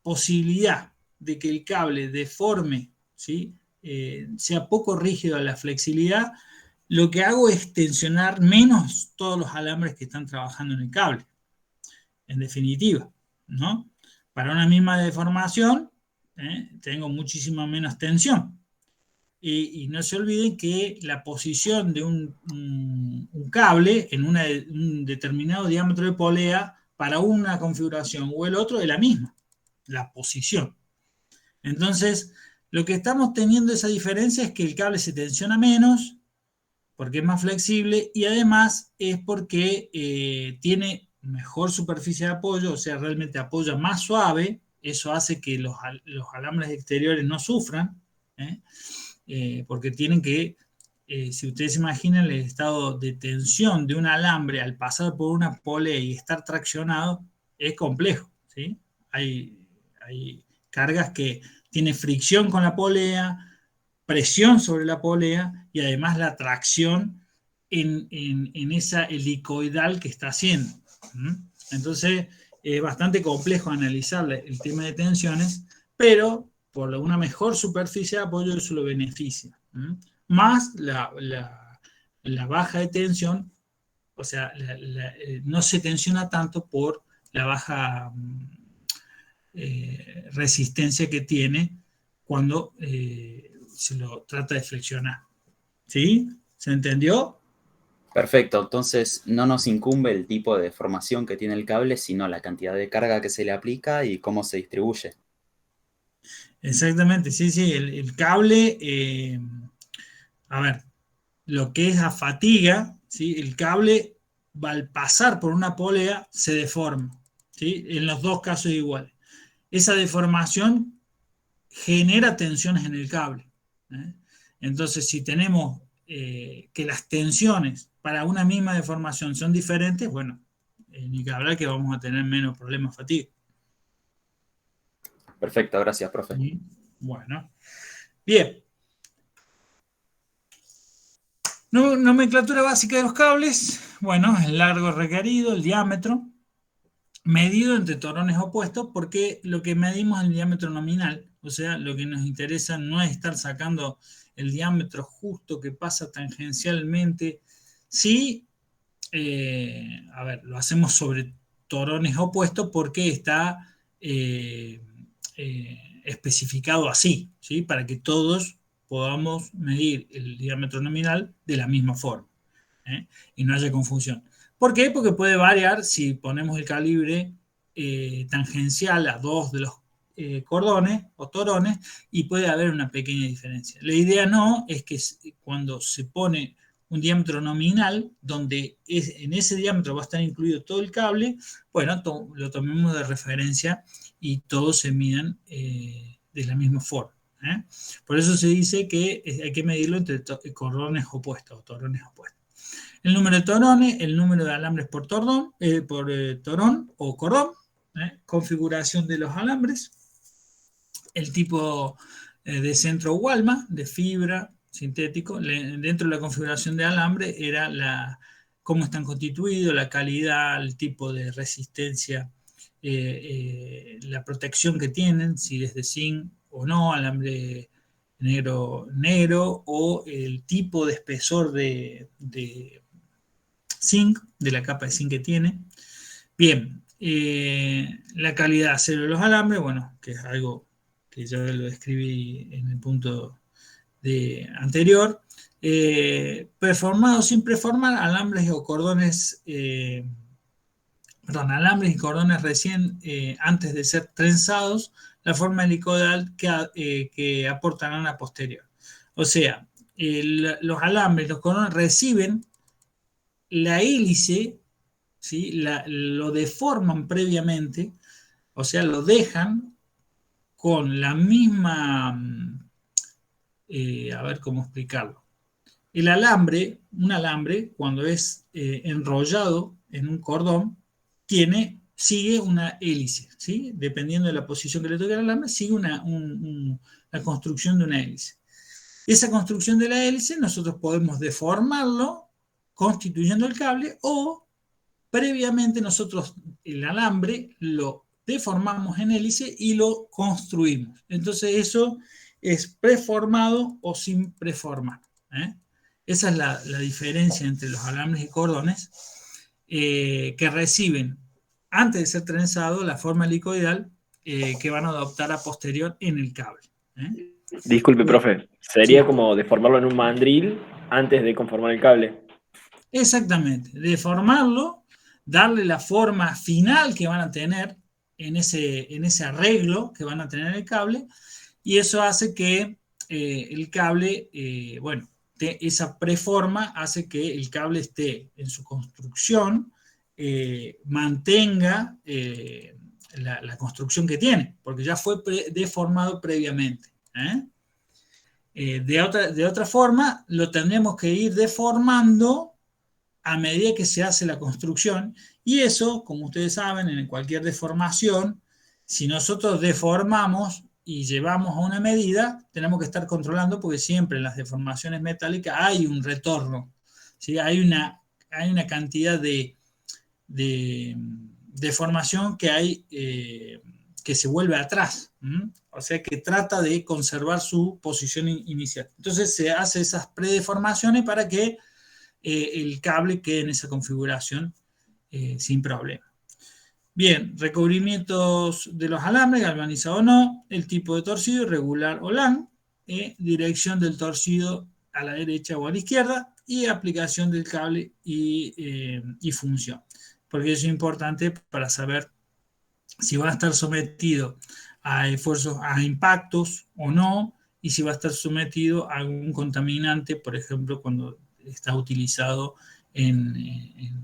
posibilidad de que el cable deforme, ¿sí? Sea poco rígido a la flexibilidad, lo que hago es tensionar menos todos los alambres que están trabajando en el cable, en definitiva, ¿no? Para una misma deformación, tengo muchísima menos tensión. Y no se olviden que la posición de un cable en un determinado diámetro de polea para una configuración o el otro es la misma, la posición. Entonces, lo que estamos teniendo esa diferencia es que el cable se tensiona menos porque es más flexible y además es porque tiene mejor superficie de apoyo, o sea, realmente apoya más suave. Eso hace que los alambres exteriores no sufran, porque tienen que, si ustedes se imaginan el estado de tensión de un alambre al pasar por una polea y estar traccionado, es complejo, ¿sí? Hay cargas que tienen fricción con la polea, presión sobre la polea y además la tracción en esa helicoidal que está haciendo. Entonces, es bastante complejo analizar el tema de tensiones, pero por una mejor superficie de apoyo eso lo beneficia. Más la baja de tensión, o sea, no se tensiona tanto por la baja resistencia que tiene cuando se lo trata de flexionar. ¿Sí? ¿Se entendió? Perfecto, entonces no nos incumbe el tipo de deformación que tiene el cable, sino la cantidad de carga que se le aplica y cómo se distribuye. Exactamente, sí, el cable, a ver, lo que es a fatiga, ¿sí? El cable al pasar por una polea se deforma, ¿sí? En los dos casos iguales. Esa deformación genera tensiones en el cable. Entonces, si tenemos que las tensiones para una misma deformación son diferentes, bueno, ni que hablar que vamos a tener menos problemas de fatiga. Perfecto, gracias, profe. Bueno, bien. Nomenclatura básica de los cables. Bueno, el largo requerido, el diámetro, medido entre torones opuestos, porque lo que medimos es el diámetro nominal. O sea, lo que nos interesa no es estar sacando el diámetro justo que pasa tangencialmente. Sí, a ver, lo hacemos sobre torones opuestos porque está especificado así, ¿sí? Para que todos podamos medir el diámetro nominal de la misma forma, y no haya confusión. ¿Por qué? Porque puede variar si ponemos el calibre tangencial a dos de los cordones o torones y puede haber una pequeña diferencia. La idea no es que cuando se pone un diámetro nominal, donde en ese diámetro va a estar incluido todo el cable, bueno, lo tomemos de referencia y todos se midan de la misma forma. Por eso se dice que hay que medirlo entre cordones opuestos o torones opuestos. El número de torones, el número de alambres por torón o cordón, configuración de los alambres, el tipo de centro Walma, de fibra, sintético. Dentro de la configuración de alambre era cómo están constituidos, la calidad, el tipo de resistencia, la protección que tienen, si es de zinc o no, alambre negro o el tipo de espesor de zinc, de la capa de zinc que tiene. Bien, la calidad de acero de los alambres, bueno, que es algo que yo lo escribí en el punto anterior. Preformado, sin preformar, alambres o cordones, alambres y cordones recién antes de ser trenzados, la forma helicoidal que aportarán a posterior. O sea, los alambres, los cordones reciben la hélice, ¿sí? Lo deforman previamente, o sea, lo dejan con la misma, a ver cómo explicarlo. El alambre, un alambre, cuando es enrollado en un cordón, sigue una hélice, ¿sí? Dependiendo de la posición que le toque al alambre, sigue la construcción de una hélice. Esa construcción de la hélice nosotros podemos deformarlo constituyendo el cable, o previamente nosotros el alambre lo deformamos en hélice y lo construimos. Entonces eso es preformado o sin preformar, ¿eh? Esa es la diferencia entre los alambres y cordones que reciben, antes de ser trenzado, la forma helicoidal que van a adoptar a posterior en el cable, ¿eh? Disculpe, profe, sería Sí. como deformarlo en un mandril antes de conformar el cable. Exactamente, deformarlo, darle la forma final que van a tener en ese arreglo que van a tener en el cable, y eso hace que el cable, esa preforma hace que el cable esté en su construcción, mantenga la construcción que tiene, porque ya fue deformado previamente, ¿eh? De otra forma, lo tendremos que ir deformando a medida que se hace la construcción, y eso, como ustedes saben, en cualquier deformación, si nosotros deformamos y llevamos a una medida, tenemos que estar controlando, porque siempre en las deformaciones metálicas hay un retorno, ¿sí? Hay una cantidad de deformación que se vuelve atrás, o sea que trata de conservar su posición inicial. Entonces se hace esas predeformaciones para que el cable quede en esa configuración sin problema. Bien, recubrimientos de los alambres, galvanizado o no, el tipo de torcido, irregular o LAN, dirección del torcido a la derecha o a la izquierda, y aplicación del cable y función. Porque eso es importante para saber si va a estar sometido a esfuerzos, a impactos o no, y si va a estar sometido a algún contaminante, por ejemplo, cuando está utilizado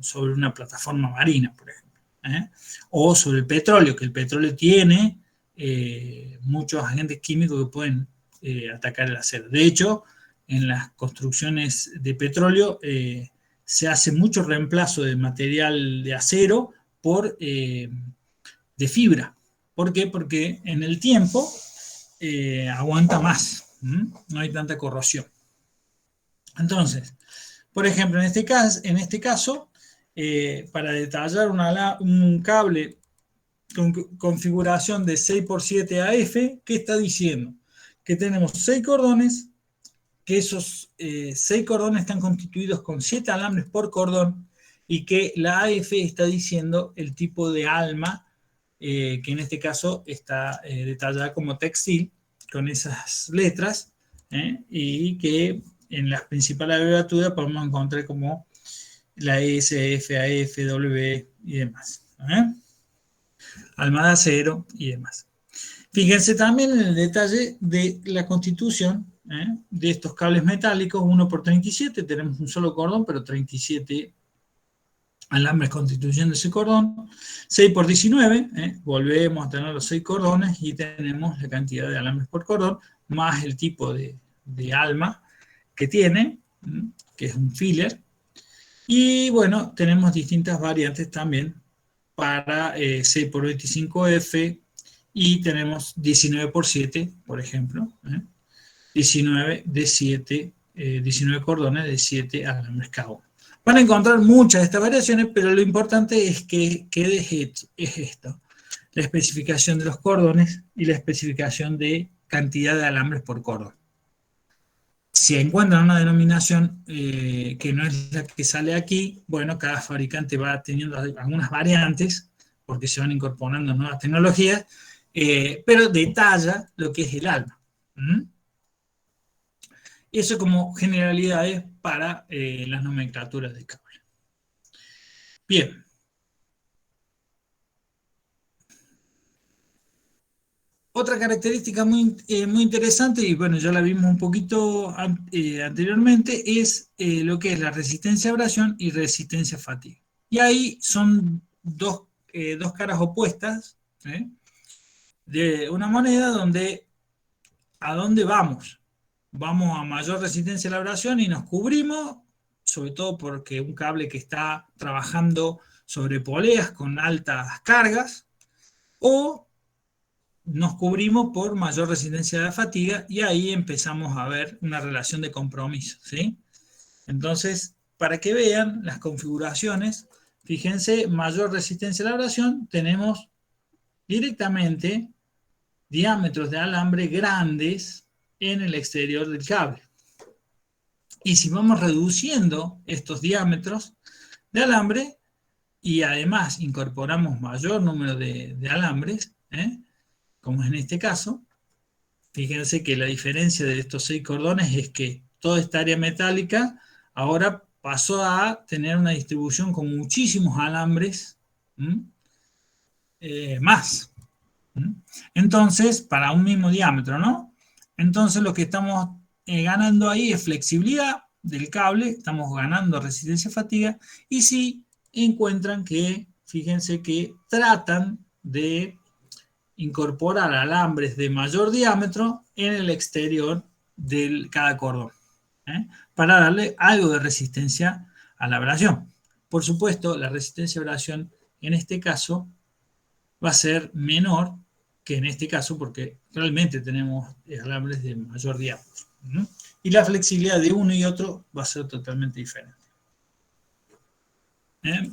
sobre una plataforma marina, por ejemplo, o sobre el petróleo, que el petróleo tiene muchos agentes químicos que pueden atacar el acero. De hecho, en las construcciones de petróleo se hace mucho reemplazo de material de acero por de fibra. ¿Por qué? Porque en el tiempo aguanta más, no hay tanta corrosión. Entonces, por ejemplo, en este caso, para detallar un cable con configuración de 6x7 AF, ¿qué está diciendo? Que tenemos 6 cordones, que esos 6 cordones están constituidos con 7 alambres por cordón, y que la AF está diciendo el tipo de alma, que en este caso está detallada como textil, con esas letras, y que en las principales abreviaturas podemos encontrar como la ESF, AF, W y demás. Alma de acero y demás. Fíjense también en el detalle de la constitución de estos cables metálicos, 1x37, tenemos un solo cordón, pero 37 alambres constituyendo ese cordón, 6x19, volvemos a tener los 6 cordones y tenemos la cantidad de alambres por cordón, más el tipo de alma que tiene, que es un filler. Y bueno, tenemos distintas variantes también para 6x25F, y tenemos 19x7, por ejemplo, 19 cordones de 7 alambres cada uno. Van a encontrar muchas de estas variaciones, pero lo importante es que quede esto: la especificación de los cordones y la especificación de cantidad de alambres por cordón. si encuentran una denominación que no es la que sale aquí, bueno, cada fabricante va teniendo algunas variantes, porque se van incorporando nuevas tecnologías, pero detalla lo que es el alma. Eso como generalidades para las nomenclaturas de cable. Bien. Otra característica muy interesante, y bueno, ya la vimos un poquito anteriormente, es lo que es la resistencia a abrasión y resistencia a fatiga. Y ahí son dos caras opuestas de una moneda donde, ¿a dónde vamos? Vamos a mayor resistencia a la abrasión y nos cubrimos, sobre todo porque un cable que está trabajando sobre poleas con altas cargas, o nos cubrimos por mayor resistencia a la fatiga y ahí empezamos a ver una relación de compromiso, ¿sí? Entonces, para que vean las configuraciones, fíjense, mayor resistencia a la abrasión, tenemos directamente diámetros de alambre grandes en el exterior del cable. Y si vamos reduciendo estos diámetros de alambre y además incorporamos mayor número de alambres, como es en este caso, fíjense que la diferencia de estos 6 cordones es que toda esta área metálica ahora pasó a tener una distribución con muchísimos alambres más. Entonces, para un mismo diámetro, ¿no? Entonces lo que estamos ganando ahí es flexibilidad del cable, estamos ganando resistencia a fatiga, y si encuentran que, fíjense que tratan de incorporar alambres de mayor diámetro en el exterior de cada cordón, para darle algo de resistencia a la abrasión. Por supuesto, la resistencia a abrasión en este caso va a ser menor que en este caso porque realmente tenemos alambres de mayor diámetro. Y la flexibilidad de uno y otro va a ser totalmente diferente.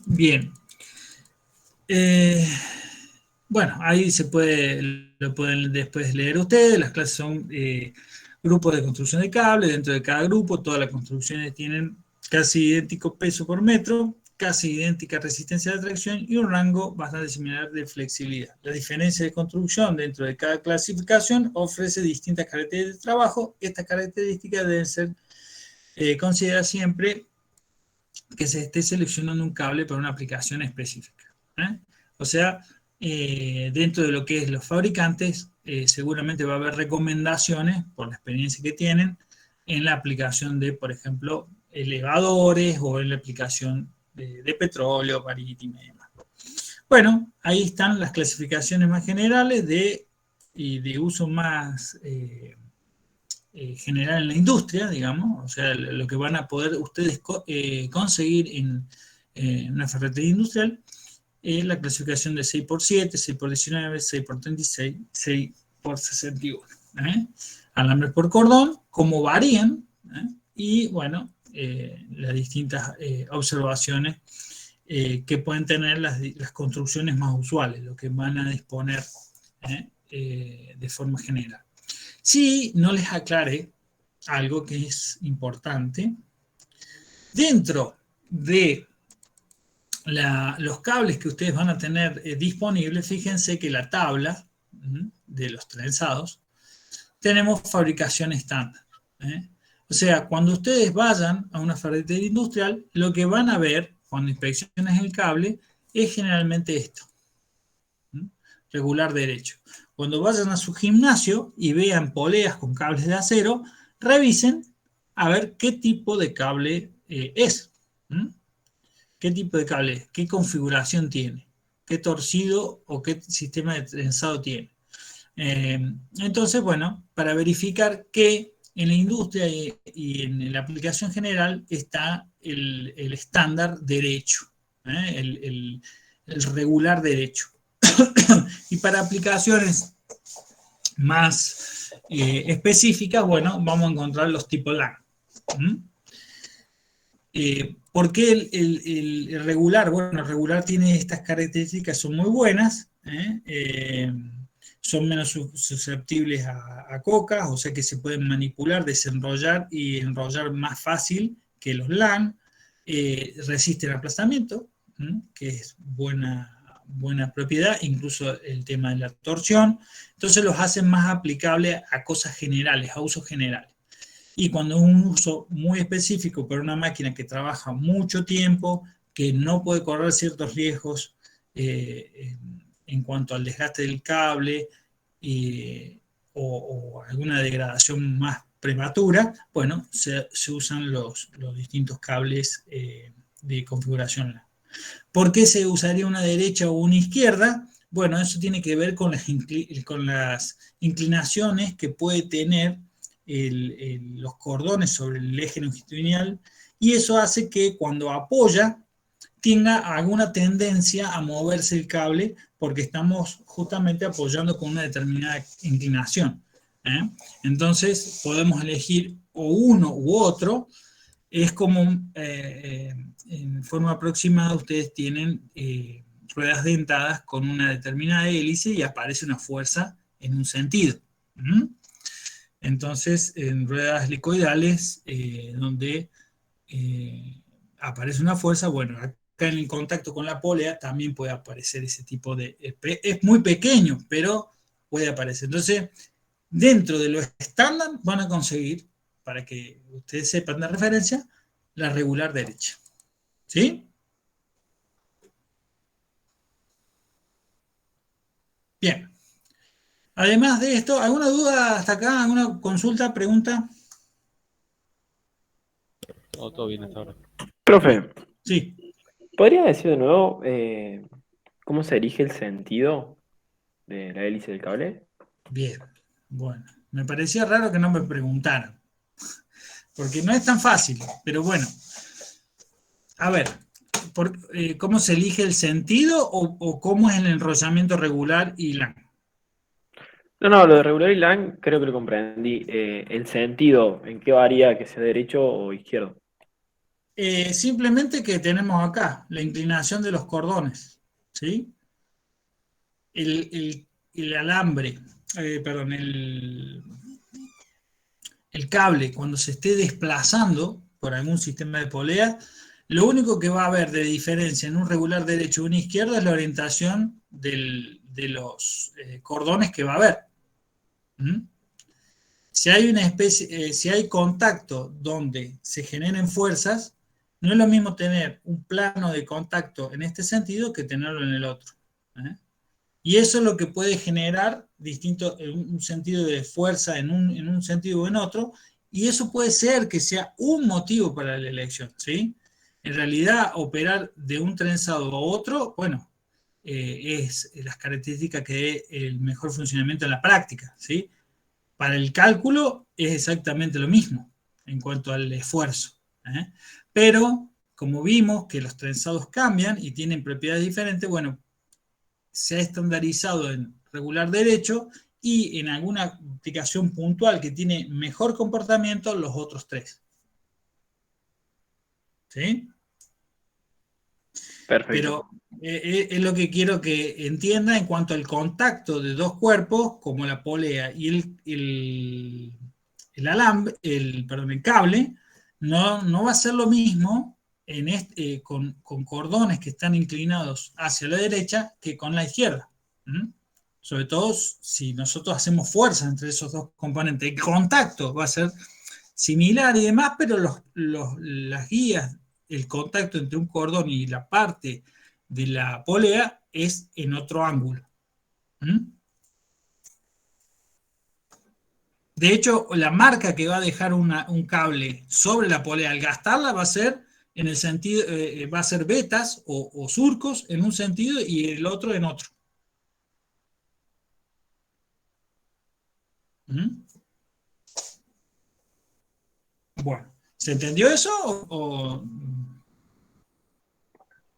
Bien. Bueno, ahí lo pueden después leer ustedes. Las clases son grupos de construcción de cable. Dentro de cada grupo, todas las construcciones tienen casi idéntico peso por metro, casi idéntica resistencia de atracción y un rango bastante similar de flexibilidad. La diferencia de construcción dentro de cada clasificación ofrece distintas características de trabajo. Estas características deben ser consideradas siempre que se esté seleccionando un cable para una aplicación específica. O sea, dentro de lo que es los fabricantes, seguramente va a haber recomendaciones, por la experiencia que tienen, en la aplicación de, por ejemplo, elevadores o en la aplicación de petróleo, marítima y demás. Bueno, ahí están las clasificaciones más generales y de uso más general en la industria, digamos, o sea, lo que van a poder ustedes conseguir en una ferretería industrial. La clasificación de 6x7, 6x19, 6x36, 6x61. Alambres por cordón, cómo varían, y bueno, las distintas observaciones que pueden tener las construcciones más usuales, lo que van a disponer de forma general. Si no les aclaré algo que es importante, dentro de los cables que ustedes van a tener disponibles, fíjense que la tabla de los trenzados, tenemos fabricación estándar. O sea, cuando ustedes vayan a una ferretería industrial, lo que van a ver cuando inspecciones el cable es generalmente esto. Regular derecho. Cuando vayan a su gimnasio y vean poleas con cables de acero, revisen a ver qué tipo de cable es. ¿Qué tipo de cable es? ¿Qué configuración tiene? ¿Qué torcido o qué sistema de trenzado tiene? Entonces, bueno, para verificar que en la industria y en la aplicación general está el estándar derecho, el regular derecho. Y para aplicaciones más específicas, bueno, vamos a encontrar los tipos LAN. ¿Por qué el regular? Bueno, el regular tiene estas características, son muy buenas, son menos susceptibles a cocas, o sea que se pueden manipular, desenrollar y enrollar más fácil que los LAN, resisten aplastamiento, que es buena propiedad, incluso el tema de la torsión, entonces los hacen más aplicables a cosas generales, a usos generales. Y cuando es un uso muy específico para una máquina que trabaja mucho tiempo, que no puede correr ciertos riesgos en cuanto al desgaste del cable o alguna degradación más prematura, bueno, se usan los distintos cables de configuración LAN. ¿Por qué se usaría una derecha o una izquierda? Bueno, eso tiene que ver con las inclinaciones que puede tener los cordones sobre el eje longitudinal, y eso hace que cuando apoya tenga alguna tendencia a moverse el cable, porque estamos justamente apoyando con una determinada inclinación. Entonces podemos elegir o uno u otro. Es como en forma aproximada ustedes tienen ruedas dentadas con una determinada hélice y aparece una fuerza en un sentido. Entonces, en ruedas helicoidales, donde aparece una fuerza, bueno, acá en el contacto con la polea también puede aparecer ese tipo de... Es muy pequeño, pero puede aparecer. Entonces, dentro de lo estándar van a conseguir, para que ustedes sepan de referencia, la regular derecha. ¿Sí? Bien. Además de esto, ¿alguna duda hasta acá? ¿Alguna consulta, pregunta? Todo bien hasta ahora. Profe, Sí. ¿podría decir de nuevo cómo se elige el sentido de la hélice del cable? Bien. Bueno, me parecía raro que no me preguntaran, porque no es tan fácil, pero bueno. A ver, ¿cómo se elige el sentido o cómo es el enrollamiento regular y LAN? No, lo de regular y LAN creo que lo comprendí. El sentido, ¿en qué varía que sea derecho o izquierdo? Simplemente que tenemos acá la inclinación de los cordones, ¿sí? El alambre, perdón, el cable, cuando se esté desplazando por algún sistema de polea, lo único que va a haber de diferencia en un regular derecho o un izquierdo es la orientación de los cordones que va a haber. Si hay contacto donde se generen fuerzas, no es lo mismo tener un plano de contacto en este sentido que tenerlo en el otro. Y eso es lo que puede generar un sentido de fuerza en un sentido o en otro, y eso puede ser que sea un motivo para la elección, ¿sí? En realidad, operar de un trenzado a otro, bueno, es las características que dé el mejor funcionamiento en la práctica, ¿sí? Para el cálculo es exactamente lo mismo en cuanto al esfuerzo, pero como vimos que los trenzados cambian y tienen propiedades diferentes, bueno, se ha estandarizado en regular derecho y en alguna aplicación puntual que tiene mejor comportamiento los otros tres. ¿Sí? Perfecto. Pero es lo que quiero que entienda en cuanto al contacto de dos cuerpos, como la polea y el alambre, el cable, no va a ser lo mismo con cordones que están inclinados hacia la derecha que con la izquierda. Sobre todo si nosotros hacemos fuerza entre esos dos componentes. El contacto va a ser similar y demás, pero las guías, el contacto entre un cordón y la parte de la polea es en otro ángulo. De hecho, la marca que va a dejar un cable sobre la polea al gastarla va a ser en el sentido, va a ser vetas o surcos en un sentido y el otro en otro. Bueno, ¿se entendió eso o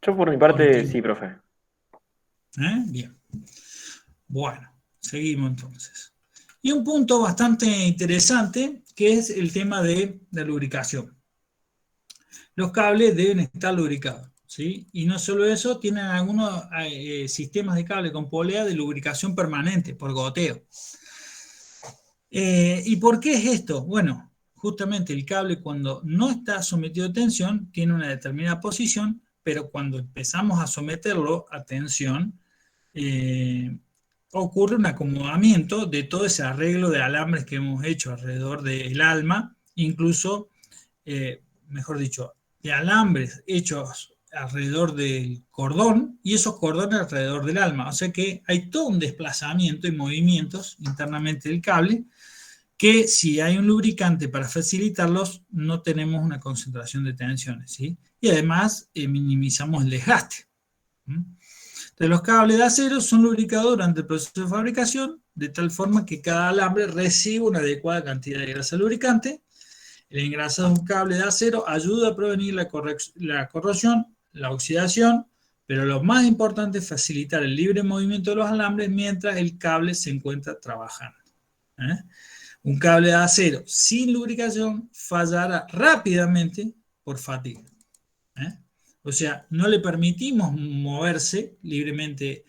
Yo por mi parte sí, profe. Bien. Bueno, seguimos entonces. Y un punto bastante interesante que es el tema de la lubricación. Los cables deben estar lubricados. ¿sí? Y no solo eso, tienen algunos sistemas de cable con polea de lubricación permanente por goteo. ¿Y por qué es esto? Bueno, justamente el cable cuando no está sometido a tensión tiene una determinada posición, pero cuando empezamos a someterlo a tensión, ocurre un acomodamiento de todo ese arreglo de alambres que hemos hecho alrededor del alma, incluso, mejor dicho, de alambres hechos alrededor del cordón y esos cordones alrededor del alma. O sea que hay todo un desplazamiento y movimientos internamente del cable que si hay un lubricante para facilitarlos, no tenemos una concentración de tensiones, ¿sí? Y además minimizamos el desgaste. Entonces, los cables de acero son lubricados durante el proceso de fabricación, de tal forma que cada alambre recibe una adecuada cantidad de grasa lubricante. El engrasado de un cable de acero ayuda a prevenir la corrosión, la oxidación, pero lo más importante es facilitar el libre movimiento de los alambres mientras el cable se encuentra trabajando. Un cable de acero sin lubricación fallará rápidamente por fatiga. O sea, no le permitimos moverse libremente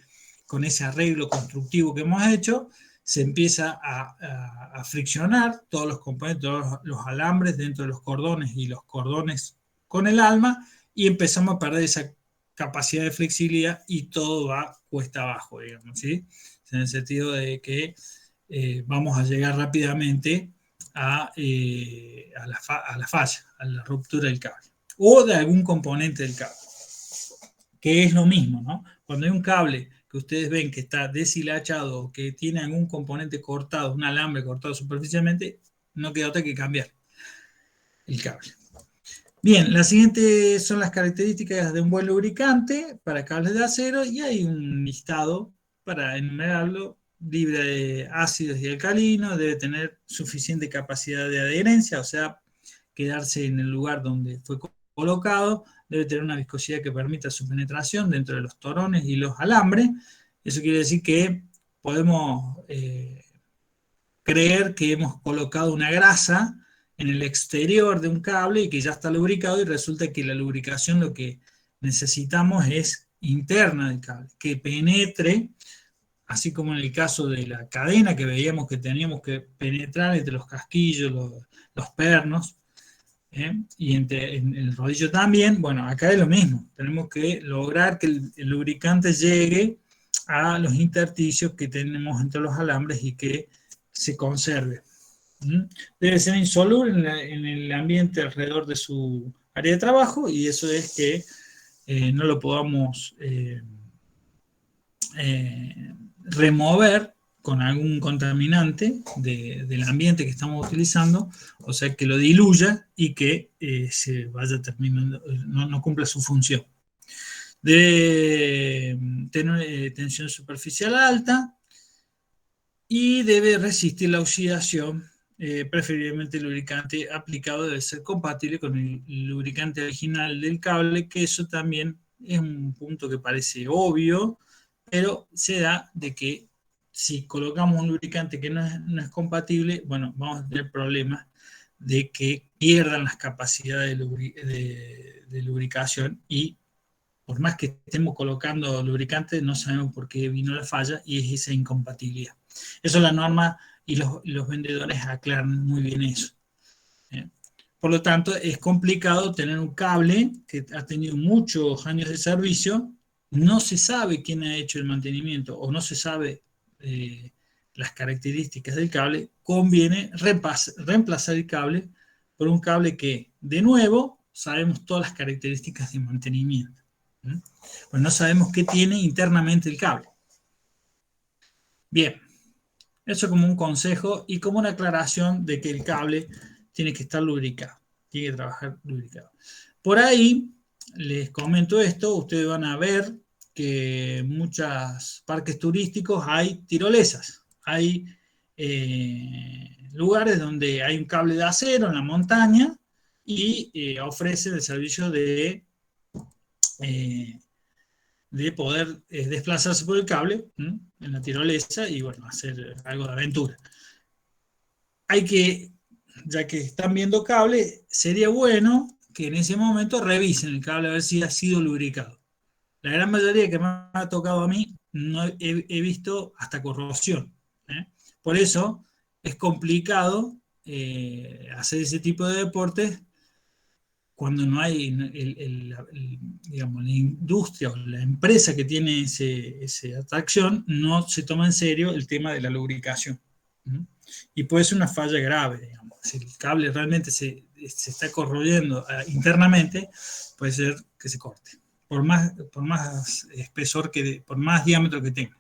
con ese arreglo constructivo que hemos hecho, se empieza a friccionar todos los componentes, todos los alambres dentro de los cordones y los cordones con el alma, y empezamos a perder esa capacidad de flexibilidad y todo va cuesta abajo, digamos, ¿sí? En el sentido de que vamos a llegar rápidamente a la falla, a la ruptura del cable o de algún componente del cable, que es lo mismo, ¿no? Cuando hay un cable que ustedes ven que está deshilachado o que tiene algún componente cortado, un alambre cortado superficialmente, no queda otra que cambiar el cable. Bien, las siguientes son las características de un buen lubricante para cables de acero y hay un listado para enumerarlo. Libre de ácidos y alcalinos, debe tener suficiente capacidad de adherencia, o sea, quedarse en el lugar donde fue colocado, debe tener una viscosidad que permita su penetración dentro de los torones y los alambres. Eso quiere decir que podemos creer que hemos colocado una grasa en el exterior de un cable y que ya está lubricado, y resulta que la lubricación lo que necesitamos es interna del cable, que penetre, así como en el caso de la cadena que veíamos que teníamos que penetrar entre los casquillos, los pernos, y en el rodillo también. Bueno, acá es lo mismo, tenemos que lograr que el lubricante llegue a los intersticios que tenemos entre los alambres y que se conserve. Debe ser insoluble en el ambiente alrededor de su área de trabajo, y eso es que no lo podamos remover con algún contaminante del ambiente que estamos utilizando, o sea, que lo diluya y que se vaya terminando, no cumpla su función. Debe tener tensión superficial alta y debe resistir la oxidación. Preferiblemente el lubricante aplicado debe ser compatible con el lubricante original del cable, que eso también es un punto que parece obvio, pero se da de que si colocamos un lubricante que no es compatible, bueno, vamos a tener problemas de que pierdan las capacidades de lubricación, y por más que estemos colocando lubricante, no sabemos por qué vino la falla, y es esa incompatibilidad. Eso es la norma, y los vendedores aclaran muy bien eso. Por lo tanto, es complicado tener un cable que ha tenido muchos años de servicio, no se sabe quién ha hecho el mantenimiento o no se sabe las características del cable. Conviene reemplazar el cable por un cable que, de nuevo, sabemos todas las características de mantenimiento. Pues no sabemos qué tiene internamente el cable. Bien, eso como un consejo y como una aclaración de que el cable tiene que estar lubricado, tiene que trabajar lubricado. Por ahí, les comento esto, ustedes van a ver que en muchos parques turísticos hay tirolesas, hay lugares donde hay un cable de acero en la montaña y ofrecen el servicio de poder desplazarse por el cable en la tirolesa y, bueno, hacer algo de aventura. Hay que, ya que están viendo cable, sería bueno que en ese momento revisen el cable a ver si ha sido lubricado. La gran mayoría que me ha tocado a mí, no he visto hasta corrosión. Por eso es complicado hacer ese tipo de deportes cuando no hay, digamos, la industria o la empresa que tiene esa atracción no se toma en serio el tema de la lubricación. Y puede ser una falla grave, digamos. Si el cable realmente se está corroyendo internamente, puede ser que se corte, por más espesor, por más diámetro que tenga.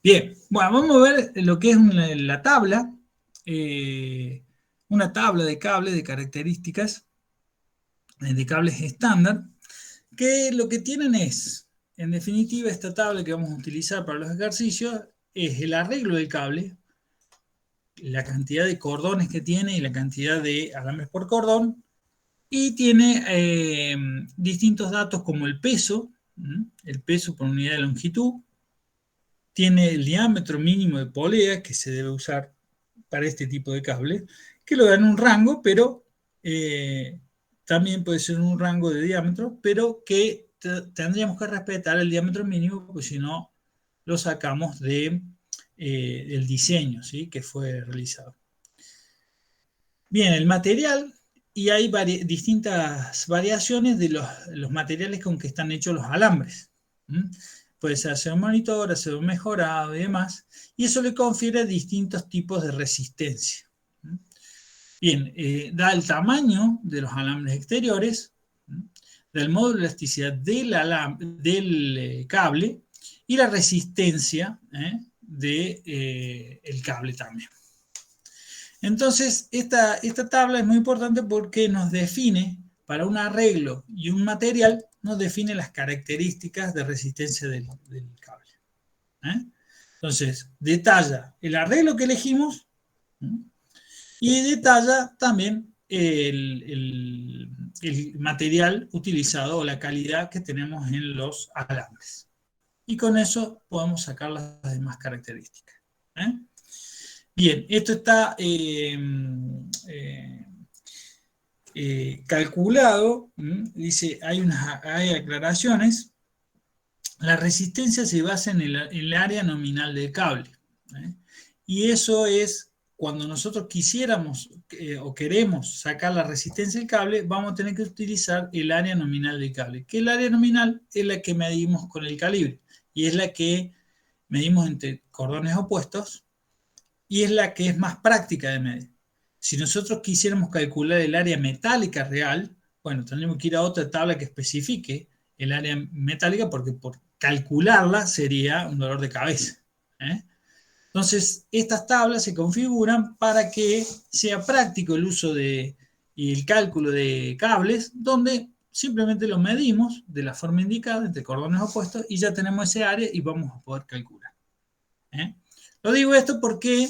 Bien, bueno, vamos a ver lo que es la tabla. Una tabla de cables, de características de cables estándar, que lo que tienen es, en definitiva, esta tabla que vamos a utilizar para los ejercicios, es el arreglo del cable, la cantidad de cordones que tiene y la cantidad de alambres por cordón, y tiene distintos datos como el peso por unidad de longitud, tiene el diámetro mínimo de polea que se debe usar para este tipo de cable, que lo da en un rango, pero también puede ser un rango de diámetro, pero que tendríamos que respetar el diámetro mínimo, porque si no lo sacamos del diseño, ¿sí?, que fue realizado. Bien, el material, y hay distintas variaciones de los materiales con que están hechos los alambres. Puede ser acero monitor, acero mejorado y demás, y eso le confiere distintos tipos de resistencia. Bien, da el tamaño de los alambres exteriores, del módulo de elasticidad del cable y la resistencia del cable también. Entonces, esta tabla es muy importante porque nos define, para un arreglo y un material, nos define las características de resistencia del cable. Entonces, detalla el arreglo que elegimos y detalla también el material utilizado o la calidad que tenemos en los alambres. Y con eso podemos sacar las demás características. Bien, esto está calculado. Dice, hay aclaraciones. La resistencia se basa en el área nominal del cable. Y eso es, cuando nosotros quisiéramos o queremos sacar la resistencia del cable, vamos a tener que utilizar el área nominal del cable. Que el área nominal es la que medimos con el calibre. Y es la que medimos entre cordones opuestos. Y es la que es más práctica de medir. Si nosotros quisiéramos calcular el área metálica real, bueno, tendríamos que ir a otra tabla que especifique el área metálica, porque por calcularla sería un dolor de cabeza. Entonces, estas tablas se configuran para que sea práctico el uso y el cálculo de cables, donde simplemente lo medimos de la forma indicada, entre cordones opuestos, y ya tenemos ese área y vamos a poder calcular. Lo digo esto porque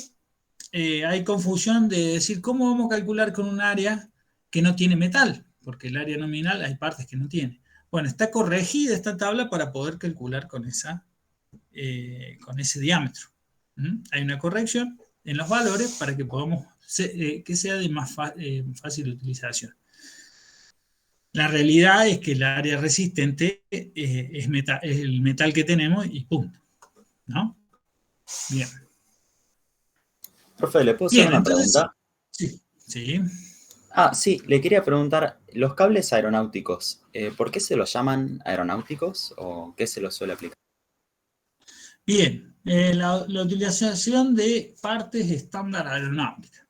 hay confusión de decir cómo vamos a calcular con un área que no tiene metal, porque el área nominal hay partes que no tiene. Bueno, está corregida esta tabla para poder calcular con ese diámetro. Hay una corrección en los valores para que podamos que sea de más fácil utilización. La realidad es que el área resistente es el metal que tenemos y punto, ¿no? Bien. Profe, ¿le puedo hacer una pregunta? Sí. Sí, le quería preguntar, los cables aeronáuticos, ¿por qué se los llaman aeronáuticos o qué se los suele aplicar? Bien, la utilización de partes estándar aeronáutica.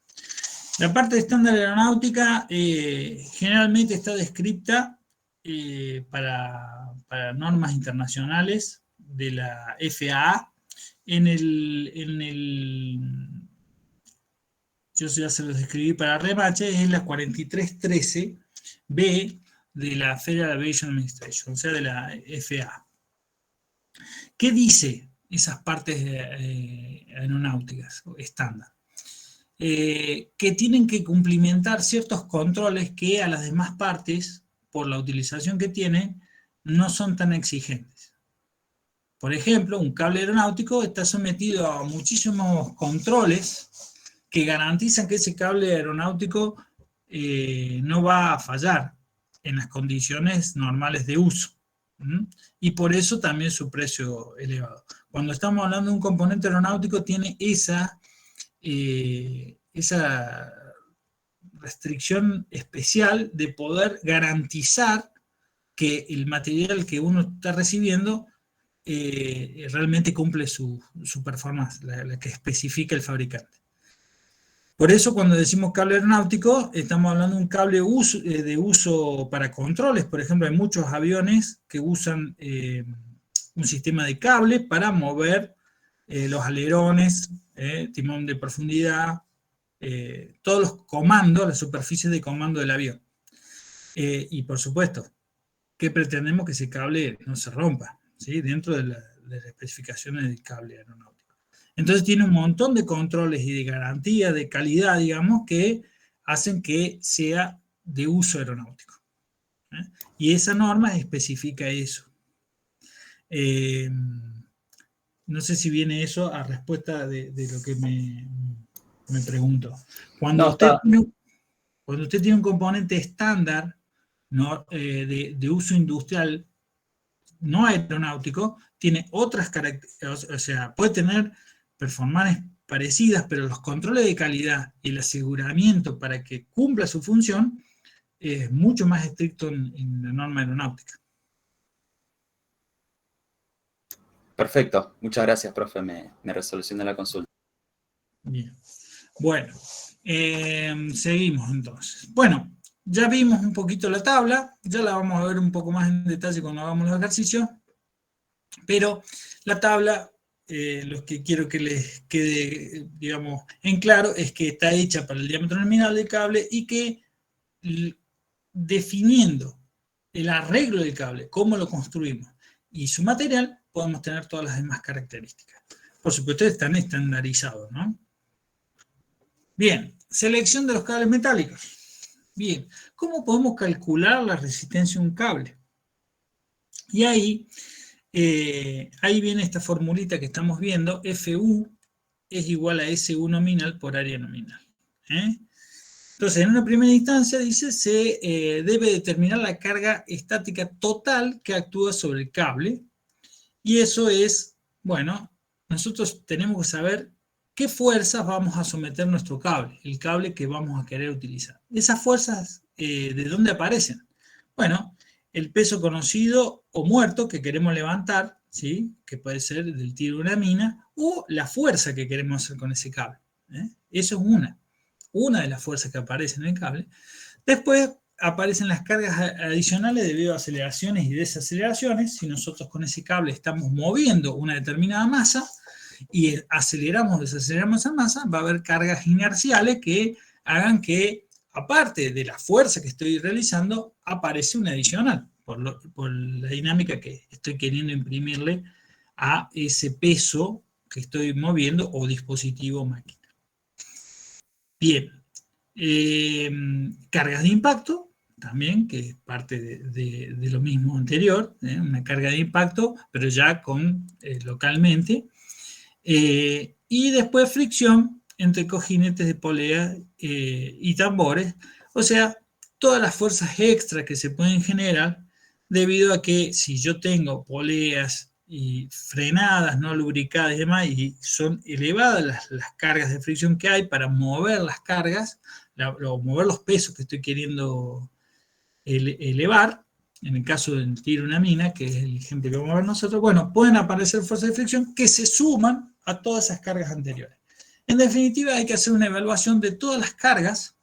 La parte estándar aeronáutica generalmente está descrita para normas internacionales de la FAA yo ya se los escribí para remache, es la 4313B de la Federal Aviation Administration, o sea, de la FAA. ¿Qué dice esas partes aeronáuticas estándar? Que tienen que cumplimentar ciertos controles que a las demás partes, por la utilización que tienen, no son tan exigentes. Por ejemplo, un cable aeronáutico está sometido a muchísimos controles que garantizan que ese cable aeronáutico no va a fallar en las condiciones normales de uso. Y por eso también su precio elevado. Cuando estamos hablando de un componente aeronáutico, tiene esa restricción especial de poder garantizar que el material que uno está recibiendo realmente cumple su performance, la que especifica el fabricante. Por eso cuando decimos cable aeronáutico, estamos hablando de un cable de uso para controles. Por ejemplo, hay muchos aviones que usan un sistema de cable para mover los alerones, timón de profundidad, todos los comandos, las superficies de comando del avión. Y por supuesto, ¿qué pretendemos? Que ese cable no se rompa, ¿sí? Dentro de las especificaciones del cable aeronáutico. Entonces tiene un montón de controles y de garantía, de calidad, digamos, que hacen que sea de uso aeronáutico. Y esa norma especifica eso. No sé si viene eso a respuesta de lo que me pregunto. Cuando usted tiene un componente estándar, ¿no? de uso industrial, no aeronáutico, tiene otras características, o sea, puede tener performances parecidas, pero los controles de calidad y el aseguramiento para que cumpla su función es mucho más estricto en la norma aeronáutica. Perfecto, muchas gracias, profe, me resoluciona la consulta. Bien, bueno, seguimos entonces. Bueno, ya vimos un poquito la tabla, ya la vamos a ver un poco más en detalle cuando hagamos los ejercicios, pero la tabla, lo que quiero que les quede, digamos, en claro, es que está hecha para el diámetro nominal del cable y que definiendo el arreglo del cable, cómo lo construimos y su material, podemos tener todas las demás características. Por supuesto, están estandarizados, ¿no? Bien, selección de los cables metálicos. Bien, ¿cómo podemos calcular la resistencia de un cable? Y ahí viene esta formulita que estamos viendo, FU es igual a SU nominal por área nominal. Entonces, en una primera instancia, dice, se debe determinar la carga estática total que actúa sobre el cable. Y eso es, bueno, nosotros tenemos que saber qué fuerzas vamos a someter nuestro cable, el cable que vamos a querer utilizar. Esas fuerzas, ¿de dónde aparecen? Bueno, el peso conocido o muerto que queremos levantar, ¿sí? Que puede ser del tiro de una mina, o la fuerza que queremos hacer con ese cable. Eso es una de las fuerzas que aparecen en el cable. Después aparecen las cargas adicionales debido a aceleraciones y desaceleraciones. Si nosotros con ese cable estamos moviendo una determinada masa y aceleramos o desaceleramos esa masa, va a haber cargas inerciales que hagan que, aparte de la fuerza que estoy realizando, aparece una adicional, por la dinámica que estoy queriendo imprimirle a ese peso que estoy moviendo o dispositivo máquina. Bien, cargas de impacto, también, que es parte de lo mismo anterior, una carga de impacto, pero ya localmente. Y después fricción entre cojinetes de polea y tambores, o sea, todas las fuerzas extra que se pueden generar debido a que si yo tengo poleas y frenadas, no lubricadas y demás, y son elevadas las cargas de fricción que hay para mover las cargas, o mover los pesos que estoy queriendo elevar, en el caso del tiro de una mina, que es el ejemplo que vamos a ver nosotros, bueno, pueden aparecer fuerzas de fricción que se suman a todas esas cargas anteriores. En definitiva, hay que hacer una evaluación de todas las cargas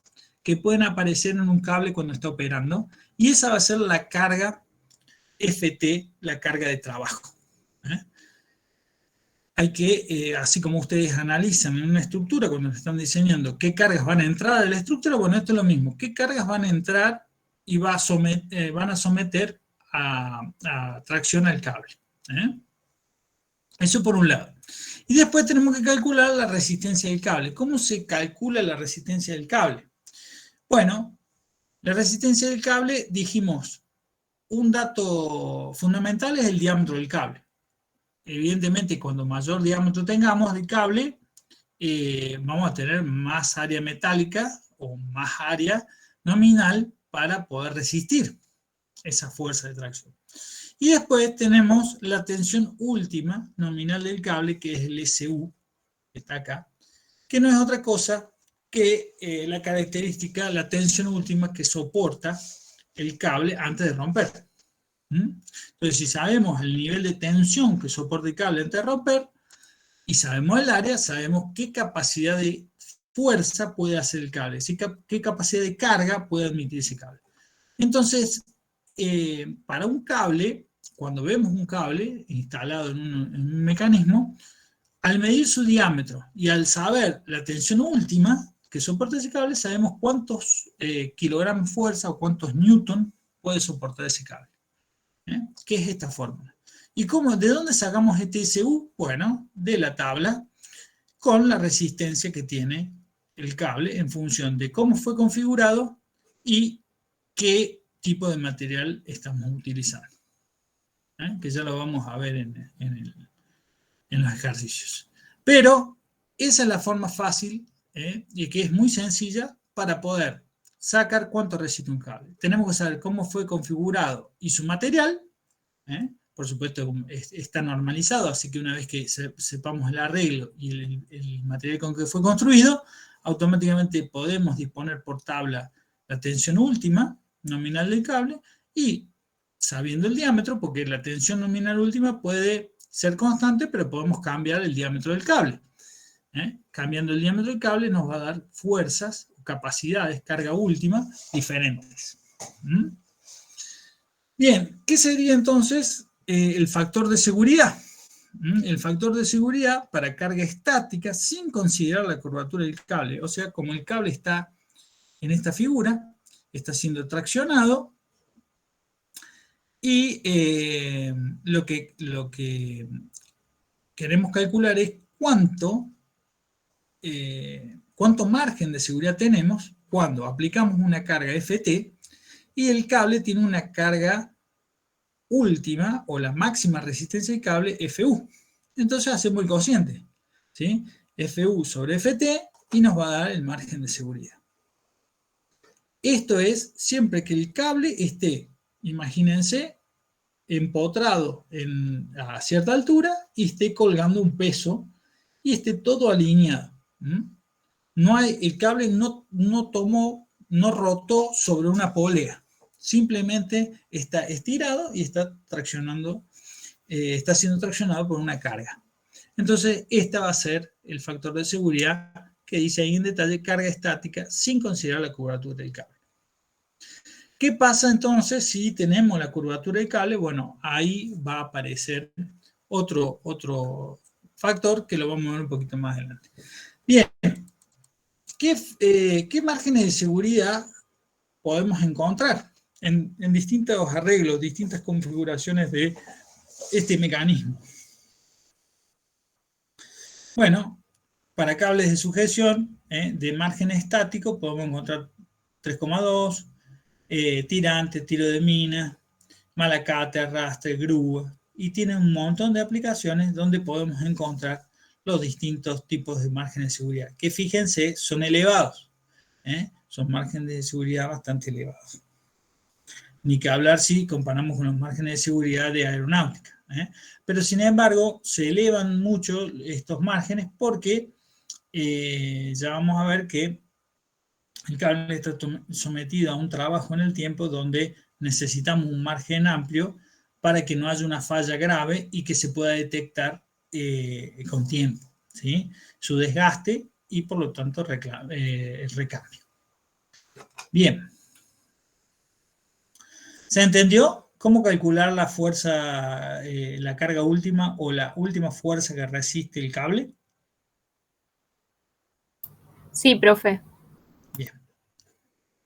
que pueden aparecer en un cable cuando está operando, y esa va a ser la carga FT, la carga de trabajo. Hay que, así como ustedes analizan en una estructura cuando están diseñando qué cargas van a entrar a la estructura, bueno, esto es lo mismo. ¿Qué cargas van a entrar y van a someter a tracción al cable? Eso por un lado. Y después tenemos que calcular la resistencia del cable. ¿Cómo se calcula la resistencia del cable? Bueno, la resistencia del cable, dijimos, un dato fundamental es el diámetro del cable. Evidentemente, cuando mayor diámetro tengamos del cable, vamos a tener más área metálica o más área nominal para poder resistir esa fuerza de tracción. Y después tenemos la tensión última nominal del cable, que es el SU, que está acá, que no es otra cosa que la característica, la tensión última que soporta el cable antes de romper. Entonces, si sabemos el nivel de tensión que soporta el cable antes de romper, y sabemos el área, sabemos qué capacidad de fuerza puede hacer el cable, qué capacidad de carga puede admitir ese cable. Entonces, para un cable, cuando vemos un cable instalado en un mecanismo, al medir su diámetro y al saber la tensión última que soporta ese cable, sabemos cuántos kilogramos de fuerza o cuántos newton puede soportar ese cable. ¿Qué es esta fórmula? ¿Y de dónde sacamos este SU? Bueno, de la tabla con la resistencia que tiene el cable en función de cómo fue configurado y qué tipo de material estamos utilizando. Que ya lo vamos a ver en los ejercicios. Pero esa es la forma fácil y que es muy sencilla para poder sacar cuánto resiste un cable. Tenemos que saber cómo fue configurado y su material. Por supuesto, está normalizado, así que una vez que sepamos el arreglo y el material con que fue construido, automáticamente podemos disponer por tabla la tensión última nominal del cable y sabiendo el diámetro, porque la tensión nominal última puede ser constante, pero podemos cambiar el diámetro del cable. Cambiando el diámetro del cable nos va a dar fuerzas, capacidades, carga última diferentes. Bien, ¿qué sería entonces el factor de seguridad? El factor de seguridad para carga estática sin considerar la curvatura del cable. O sea, como el cable está en esta figura, está siendo traccionado y lo que queremos calcular es cuánto margen de seguridad tenemos cuando aplicamos una carga FT y el cable tiene una carga última o la máxima resistencia del cable FU. Entonces hacemos el cociente, ¿sí? FU sobre FT y nos va a dar el margen de seguridad. Esto es siempre que el cable esté, imagínense, empotrado a cierta altura y esté colgando un peso y esté todo alineado. El cable no rotó sobre una polea. Simplemente está estirado y está siendo traccionado por una carga. Entonces, esta va a ser el factor de seguridad que dice ahí en detalle carga estática sin considerar la curvatura del cable. ¿Qué pasa entonces si tenemos la curvatura del cable? Bueno, ahí va a aparecer otro factor que lo vamos a ver un poquito más adelante. Bien, ¿qué márgenes de seguridad podemos encontrar en distintos arreglos, distintas configuraciones de este mecanismo? Bueno, para cables de sujeción de margen estático podemos encontrar 3,2, tirante, tiro de mina, malacate, arrastre, grúa, y tiene un montón de aplicaciones donde podemos encontrar los distintos tipos de márgenes de seguridad, que fíjense, son elevados, son márgenes de seguridad bastante elevados. Ni que hablar si comparamos con los márgenes de seguridad de aeronáutica. Pero sin embargo, se elevan mucho estos márgenes porque ya vamos a ver que el cable está sometido a un trabajo en el tiempo donde necesitamos un margen amplio para que no haya una falla grave y que se pueda detectar con tiempo, ¿sí? Su desgaste y por lo tanto el recambio. Bien. ¿Se entendió cómo calcular la fuerza, la carga última o la última fuerza que resiste el cable? Sí, profe. Bien.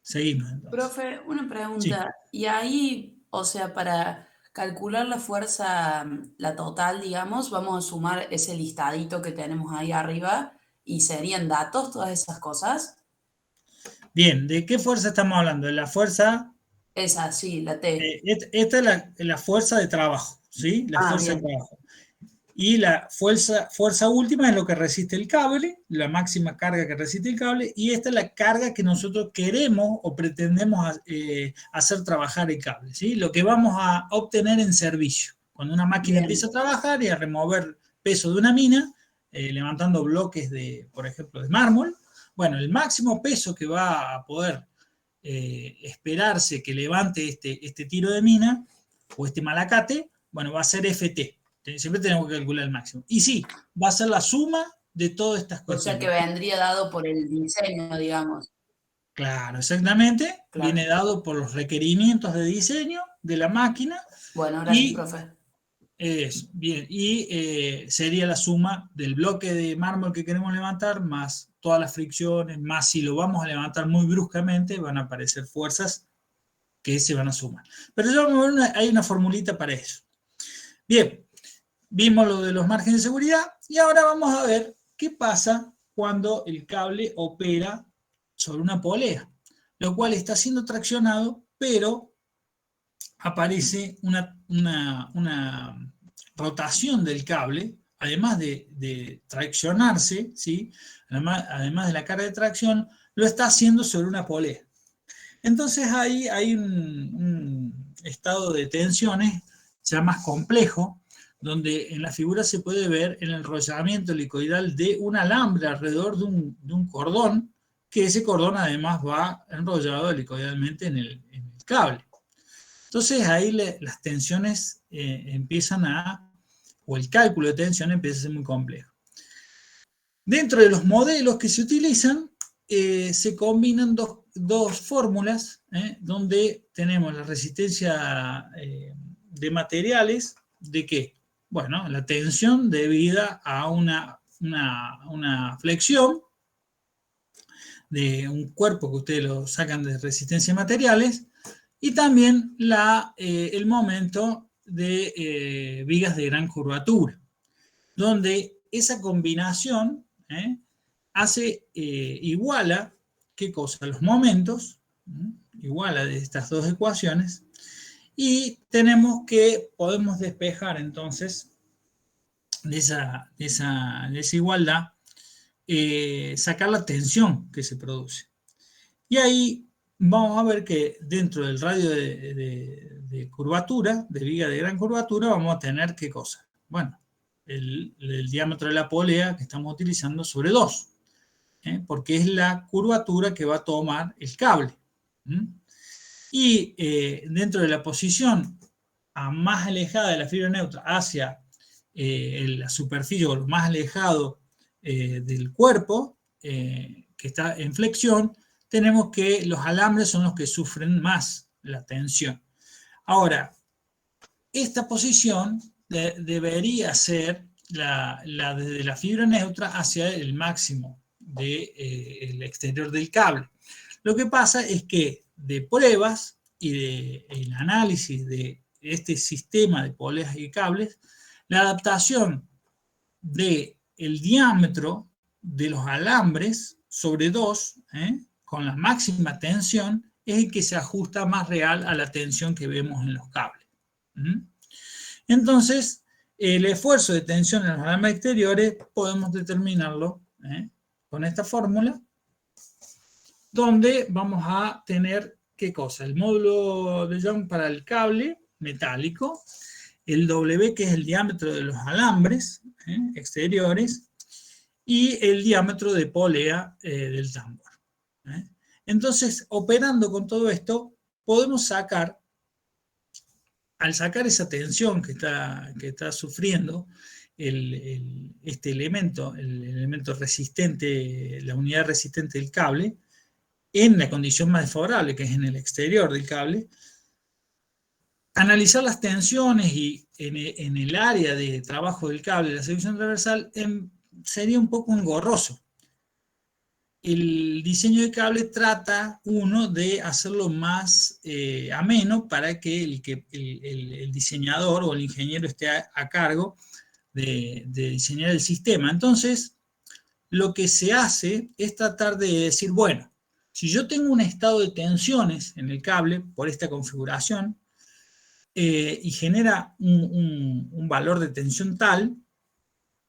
Seguimos entonces. Profe, una pregunta. Sí. Y ahí, o sea, para calcular la fuerza, la total, digamos, vamos a sumar ese listadito que tenemos ahí arriba y serían datos, todas esas cosas. Bien, ¿de qué fuerza estamos hablando? ¿De la fuerza? Esa, sí, la T. Esta es la fuerza de trabajo, ¿sí? La fuerza bien. De trabajo. Y la fuerza última es lo que resiste el cable, la máxima carga que resiste el cable, y esta es la carga que nosotros queremos o pretendemos hacer trabajar el cable, ¿sí? Lo que vamos a obtener en servicio. Cuando una máquina Bien. empieza a trabajar y a remover peso de una mina, levantando bloques de, por ejemplo, de mármol, bueno, el máximo peso que va a poder esperarse que levante este tiro de mina o este malacate, bueno, va a ser FT. Siempre tenemos que calcular el máximo. Y sí, va a ser la suma de todas estas O sea cuestiones. que vendría dado por el diseño, digamos. Claro, exactamente. Claro. Viene dado por los requerimientos de diseño de la máquina. Bueno, gracias, Y profe. bien, y sería la suma del bloque de mármol que queremos levantar, más todas las fricciones, más si lo vamos a levantar muy bruscamente, van a aparecer fuerzas que se van a sumar. Pero ya vamos a ver, hay una formulita para eso. Bien, vimos lo de los márgenes de seguridad y ahora vamos a ver qué pasa cuando el cable opera sobre una polea, lo cual está siendo traccionado, pero aparece una rotación del cable, además de traccionarse, ¿sí? Además de la carga de tracción, lo está haciendo sobre una polea. Entonces ahí hay un estado de tensiones ya más complejo, donde en la figura se puede ver el enrollamiento helicoidal de un alambre alrededor de un cordón, que ese cordón además va enrollado helicoidalmente en el cable. Entonces ahí las tensiones empiezan o el cálculo de tensión empieza a ser muy complejo. Dentro de los modelos que se utilizan, se combinan dos fórmulas, donde tenemos la resistencia de materiales, ¿de qué? Bueno, la tensión debida a una flexión de un cuerpo que ustedes lo sacan de resistencia de materiales, y también el momento de vigas de gran curvatura, donde esa combinación iguala, ¿qué cosa? Los momentos, iguala de estas dos ecuaciones, y podemos despejar entonces de esa igualdad, sacar la tensión que se produce. Y ahí vamos a ver que dentro del radio de curvatura, de viga de gran curvatura, vamos a tener ¿qué cosa? Bueno, el diámetro de la polea que estamos utilizando sobre 2, porque es la curvatura que va a tomar el cable. Y dentro de la posición más alejada de la fibra neutra hacia la superficie o lo más alejado del cuerpo, que está en flexión, tenemos que los alambres son los que sufren más la tensión. Ahora, esta posición debería ser desde la fibra neutra hacia el máximo del exterior del cable. Lo que pasa es que de pruebas y del análisis de este sistema de poleas y cables, la adaptación del diámetro de los alambres sobre 2, con la máxima tensión, es el que se ajusta más real a la tensión que vemos en los cables. Entonces, el esfuerzo de tensión en los alambres exteriores podemos determinarlo con esta fórmula, donde vamos a tener, ¿qué cosa? El módulo de Young para el cable metálico, el W, que es el diámetro de los alambres exteriores, y el diámetro de polea del tambor. Entonces, operando con todo esto, podemos sacar, al sacar esa tensión que está sufriendo este elemento, el elemento resistente, la unidad resistente del cable, en la condición más desfavorable, que es en el exterior del cable, analizar las tensiones y en el área de trabajo del cable, la sección transversal, sería un poco engorroso. El diseño de cable trata, de hacerlo más ameno para que el diseñador o el ingeniero esté a cargo de diseñar el sistema. Entonces, lo que se hace es tratar de decir, bueno, si yo tengo un estado de tensiones en el cable por esta configuración y genera un valor de tensión tal,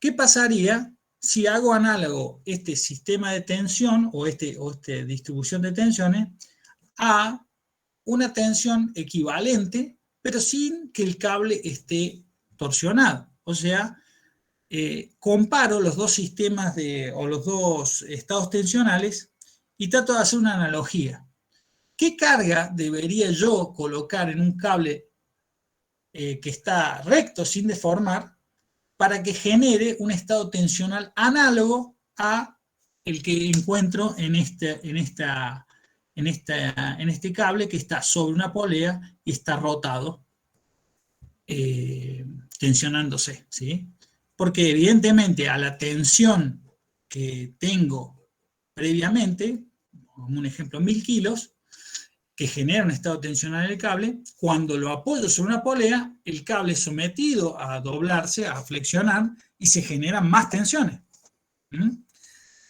¿Qué pasaría si hago análogo este sistema de tensión o esta distribución de tensiones a una tensión equivalente, pero sin que el cable esté torsionado? O sea, comparo los dos sistemas o los dos estados tensionales y trato de hacer una analogía. ¿Qué carga debería yo colocar en un cable que está recto sin deformar para que genere un estado tensional análogo a el que encuentro en este cable que está sobre una polea y está rotado, tensionándose, ¿sí? Porque evidentemente a la tensión que tengo previamente, como un ejemplo 1000 kilos, que genera un estado tensional en el cable, cuando lo apoyo sobre una polea, el cable es sometido a doblarse, a flexionar, y se generan más tensiones.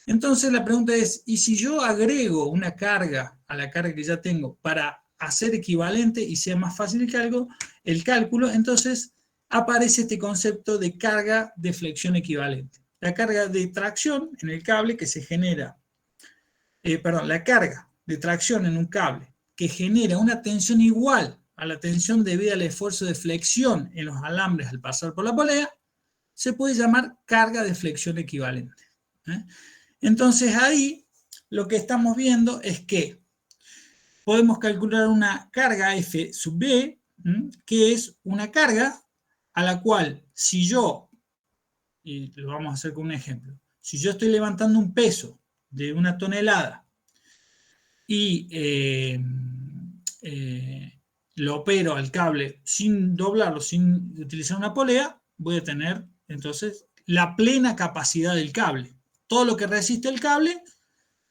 Entonces la pregunta es, ¿y si yo agrego una carga a la carga que ya tengo para hacer equivalente y sea más fácil el cálculo? Entonces aparece este concepto de carga de flexión equivalente. La carga de tracción en el cable que se genera, la carga de tracción en un cable que genera una tensión igual a la tensión debida al esfuerzo de flexión en los alambres al pasar por la polea, se puede llamar carga de flexión equivalente. Entonces ahí lo que estamos viendo es que podemos calcular una carga F sub B, que es una carga a la cual si yo, y lo vamos a hacer con un ejemplo, si yo estoy levantando un peso de 1 tonelada y lo opero al cable sin doblarlo, sin utilizar una polea, voy a tener entonces la plena capacidad del cable. Todo lo que resiste el cable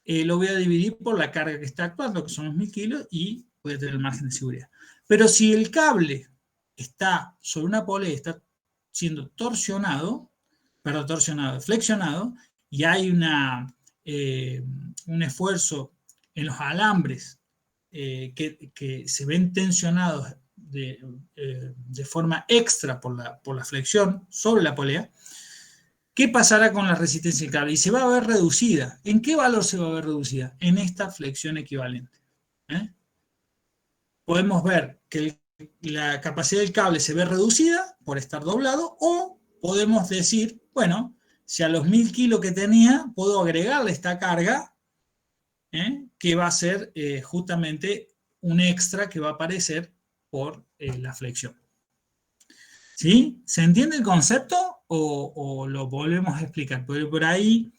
lo voy a dividir por la carga que está actuando, que son los 1000 kilos, y voy a tener el margen de seguridad. Pero si el cable está sobre una polea, está siendo flexionado, y hay un esfuerzo en los alambres que se ven tensionados de forma extra por la flexión sobre la polea, ¿qué pasará con la resistencia del cable? Y se va a ver reducida. ¿En qué valor se va a ver reducida? En esta flexión equivalente. Podemos ver que la capacidad del cable se ve reducida por estar doblado, o podemos decir, bueno, si a los 1000 kilos que tenía puedo agregarle esta carga, que va a ser justamente un extra que va a aparecer por la flexión. ¿Sí? ¿Se entiende el concepto o lo volvemos a explicar? Porque por ahí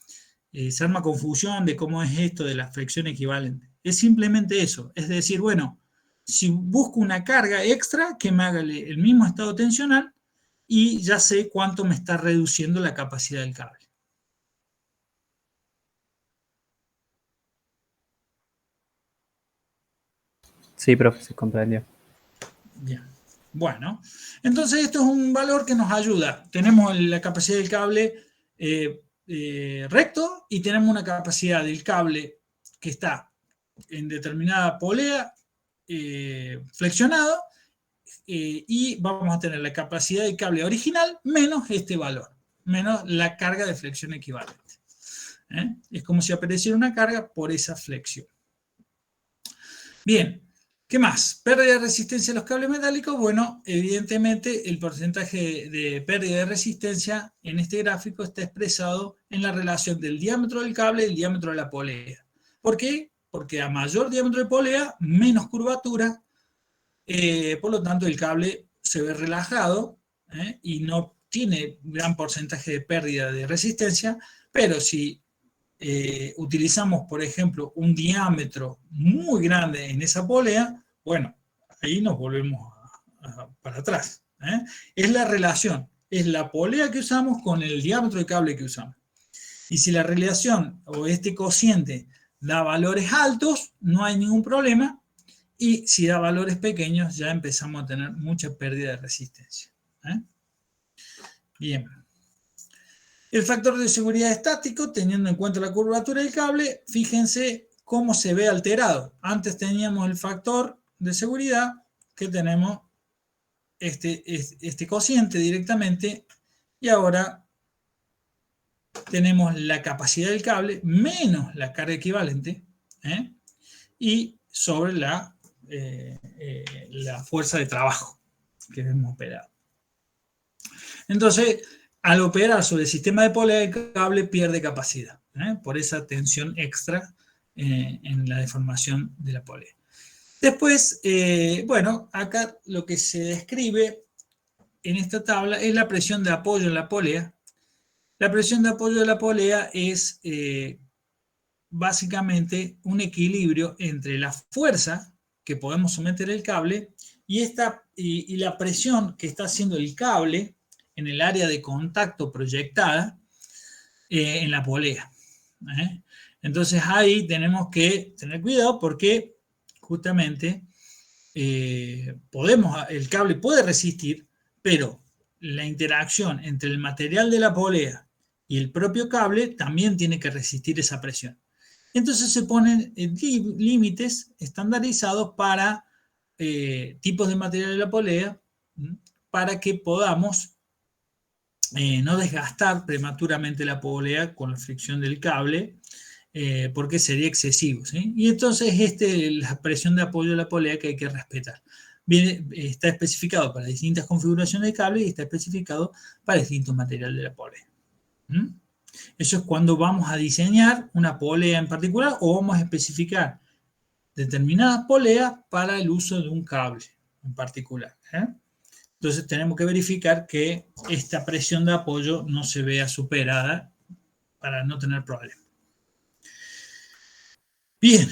se arma confusión de cómo es esto de la flexión equivalente. Es simplemente eso, es decir, bueno, si busco una carga extra que me haga el mismo estado tensional y ya sé cuánto me está reduciendo la capacidad del cable. Sí, profe, se comprendió. Bien. Bueno, entonces esto es un valor que nos ayuda. Tenemos la capacidad del cable recto y tenemos una capacidad del cable que está en determinada polea flexionado, y vamos a tener la capacidad del cable original menos este valor, menos la carga de flexión equivalente. Es como si apareciera una carga por esa flexión. Bien. ¿Qué más? Pérdida de resistencia de los cables metálicos. Bueno, evidentemente el porcentaje de pérdida de resistencia en este gráfico está expresado en la relación del diámetro del cable y el diámetro de la polea. ¿Por qué? Porque a mayor diámetro de polea, menos curvatura, por lo tanto el cable se ve relajado y no tiene gran porcentaje de pérdida de resistencia, pero si utilizamos, por ejemplo, un diámetro muy grande en esa polea, bueno, ahí nos volvemos para atrás. Es la relación, es la polea que usamos con el diámetro de cable que usamos. Y si la relación o este cociente da valores altos, no hay ningún problema, y si da valores pequeños, ya empezamos a tener mucha pérdida de resistencia. Bien. El factor de seguridad estático, teniendo en cuenta la curvatura del cable, fíjense cómo se ve alterado. Antes teníamos el factor de seguridad, que tenemos este cociente directamente, y ahora tenemos la capacidad del cable menos la carga equivalente, y sobre la fuerza de trabajo que hemos operado. Entonces, al operar sobre el sistema de polea, el cable pierde capacidad, por esa tensión extra en la deformación de la polea. Después, bueno, acá lo que se describe en esta tabla es la presión de apoyo en la polea. La presión de apoyo de la polea es básicamente un equilibrio entre la fuerza que podemos someter el cable y la presión que está haciendo el cable en el área de contacto proyectada en la polea. Entonces ahí tenemos que tener cuidado porque justamente el cable puede resistir, pero la interacción entre el material de la polea y el propio cable también tiene que resistir esa presión. Entonces se ponen límites estandarizados para tipos de material de la polea para que podamos no desgastar prematuramente la polea con la fricción del cable, porque sería excesivo, ¿sí? Y entonces la presión de apoyo de la polea que hay que respetar. Está especificado para distintas configuraciones de cable y está especificado para distintos materiales de la polea. Eso es cuando vamos a diseñar una polea en particular o vamos a especificar determinadas poleas para el uso de un cable en particular. Entonces tenemos que verificar que esta presión de apoyo no se vea superada para no tener problemas. Bien.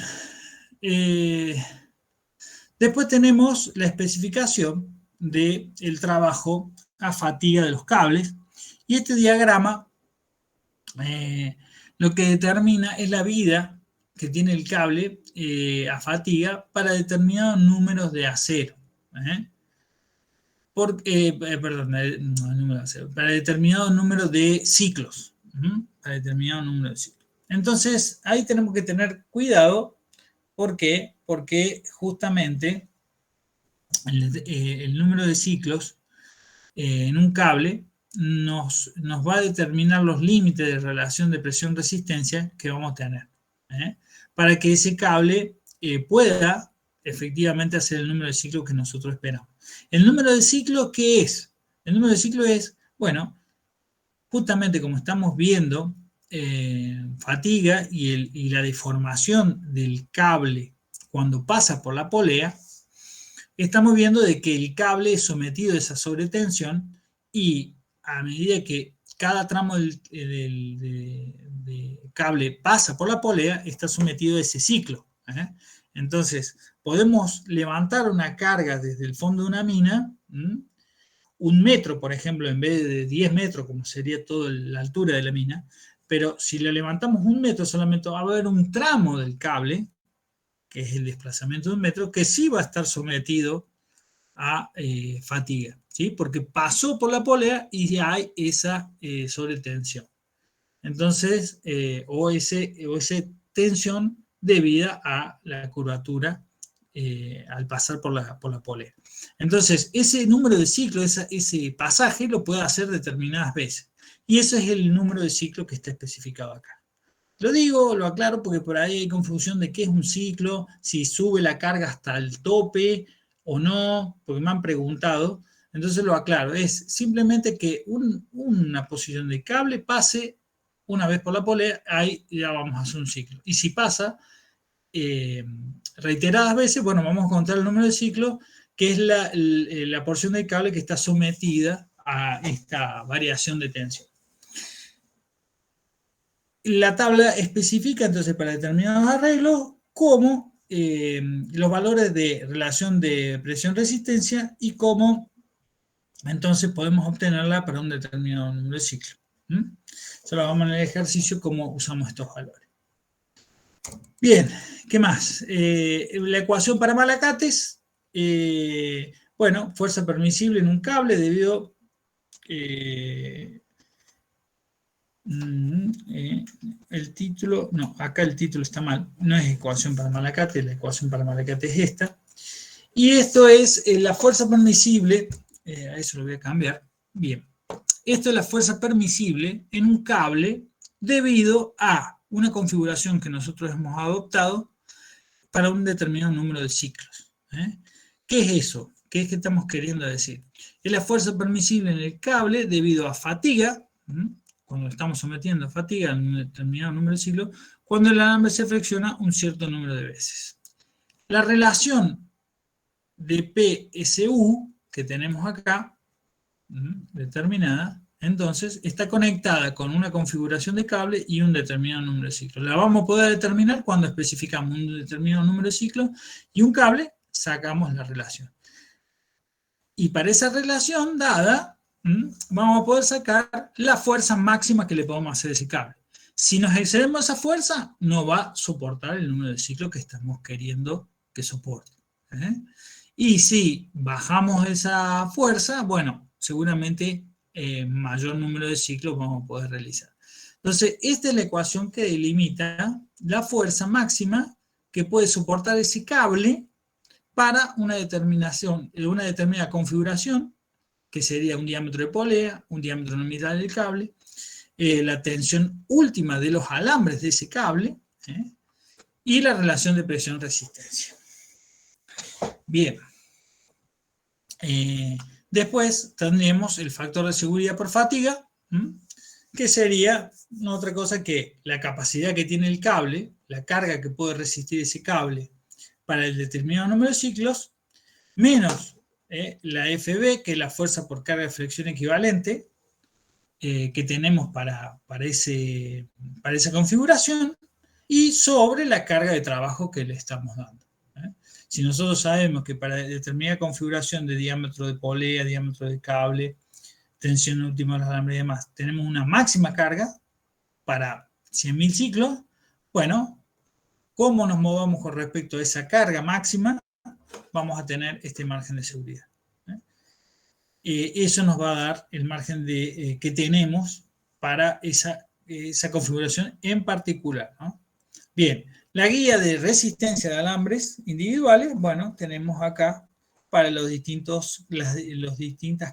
Después tenemos la especificación del trabajo a fatiga de los cables. Y este diagrama lo que determina es la vida que tiene el cable a fatiga para determinados números de acero. Para determinado número de ciclos. Para determinado número de ciclos. Entonces, ahí tenemos que tener cuidado. ¿Por qué? Porque justamente el número de ciclos en un cable nos va a determinar los límites de relación de presión-resistencia que vamos a tener. Para que ese cable pueda efectivamente hacer el número de ciclos que nosotros esperamos. ¿El número de ciclos qué es? El número de ciclos es, bueno, justamente como estamos viendo, fatiga y la deformación del cable cuando pasa por la polea, estamos viendo de que el cable es sometido a esa sobretensión y a medida que cada tramo de cable pasa por la polea, está sometido a ese ciclo. Entonces, podemos levantar una carga desde el fondo de una mina, 1 metro, por ejemplo, en vez de 10 metros, como sería toda la altura de la mina, pero si le levantamos 1 metro, solamente va a haber un tramo del cable, que es el desplazamiento de 1 metro, que sí va a estar sometido a fatiga, ¿sí? Porque pasó por la polea y ya hay esa sobretensión. Entonces, o esa tensión debida a la curvatura al pasar por la polea. Entonces, ese número de ciclos, ese pasaje, lo puede hacer determinadas veces. Y ese es el número de ciclos que está especificado acá. Lo aclaro porque por ahí hay confusión de qué es un ciclo, si sube la carga hasta el tope o no, porque me han preguntado. Entonces lo aclaro, es simplemente que una posición de cable pase una vez por la polea, ahí ya vamos a hacer un ciclo. Y si pasa reiteradas veces, bueno, vamos a contar el número de ciclos, que es la porción del cable que está sometida a esta variación de tensión. La tabla especifica entonces para determinados arreglos cómo los valores de relación de presión-resistencia y cómo entonces podemos obtenerla para un determinado número de ciclos. Solo vamos en el ejercicio cómo usamos estos valores. Bien, ¿qué más? La ecuación para Malacates, bueno, fuerza permisible en un cable debido el título, no, acá el título está mal, no es ecuación para Malacates, la ecuación para Malacates es esta. Y esto es la fuerza permisible, a eso lo voy a cambiar. Bien, esto es la fuerza permisible en un cable debido a una configuración que nosotros hemos adoptado para un determinado número de ciclos. ¿Qué es eso? ¿Qué es que estamos queriendo decir? Es la fuerza permisible en el cable debido a fatiga, cuando estamos sometiendo a fatiga en un determinado número de ciclos, cuando el alambre se flexiona un cierto número de veces. La relación de PSU que tenemos acá, determinada, entonces está conectada con una configuración de cable y un determinado número de ciclos. La vamos a poder determinar cuando especificamos un determinado número de ciclos y un cable, sacamos la relación. Y para esa relación dada, vamos a poder sacar la fuerza máxima que le podemos hacer a ese cable. Si nos excedemos esa fuerza, no va a soportar el número de ciclos que estamos queriendo que soporte. Y si bajamos esa fuerza, bueno, seguramente mayor número de ciclos vamos a poder realizar. Entonces, esta es la ecuación que delimita la fuerza máxima que puede soportar ese cable para una determinada configuración, que sería un diámetro de polea, un diámetro nominal del cable, la tensión última de los alambres de ese cable, y la relación de presión-resistencia. Bien. Después tendremos el factor de seguridad por fatiga, que sería no otra cosa que la capacidad que tiene el cable, la carga que puede resistir ese cable para el determinado número de ciclos, menos la FB, que es la fuerza por carga de flexión equivalente, que tenemos para esa configuración, y sobre la carga de trabajo que le estamos dando. Si nosotros sabemos que para determinada configuración de diámetro de polea, diámetro de cable, tensión última de los alambres y demás, tenemos una máxima carga para 100.000 ciclos, bueno, ¿cómo nos movamos con respecto a esa carga máxima? Vamos a tener este margen de seguridad. Eso nos va a dar el margen que tenemos para esa configuración en particular, ¿no? Bien, la guía de resistencia de alambres individuales, bueno, tenemos acá para las distintas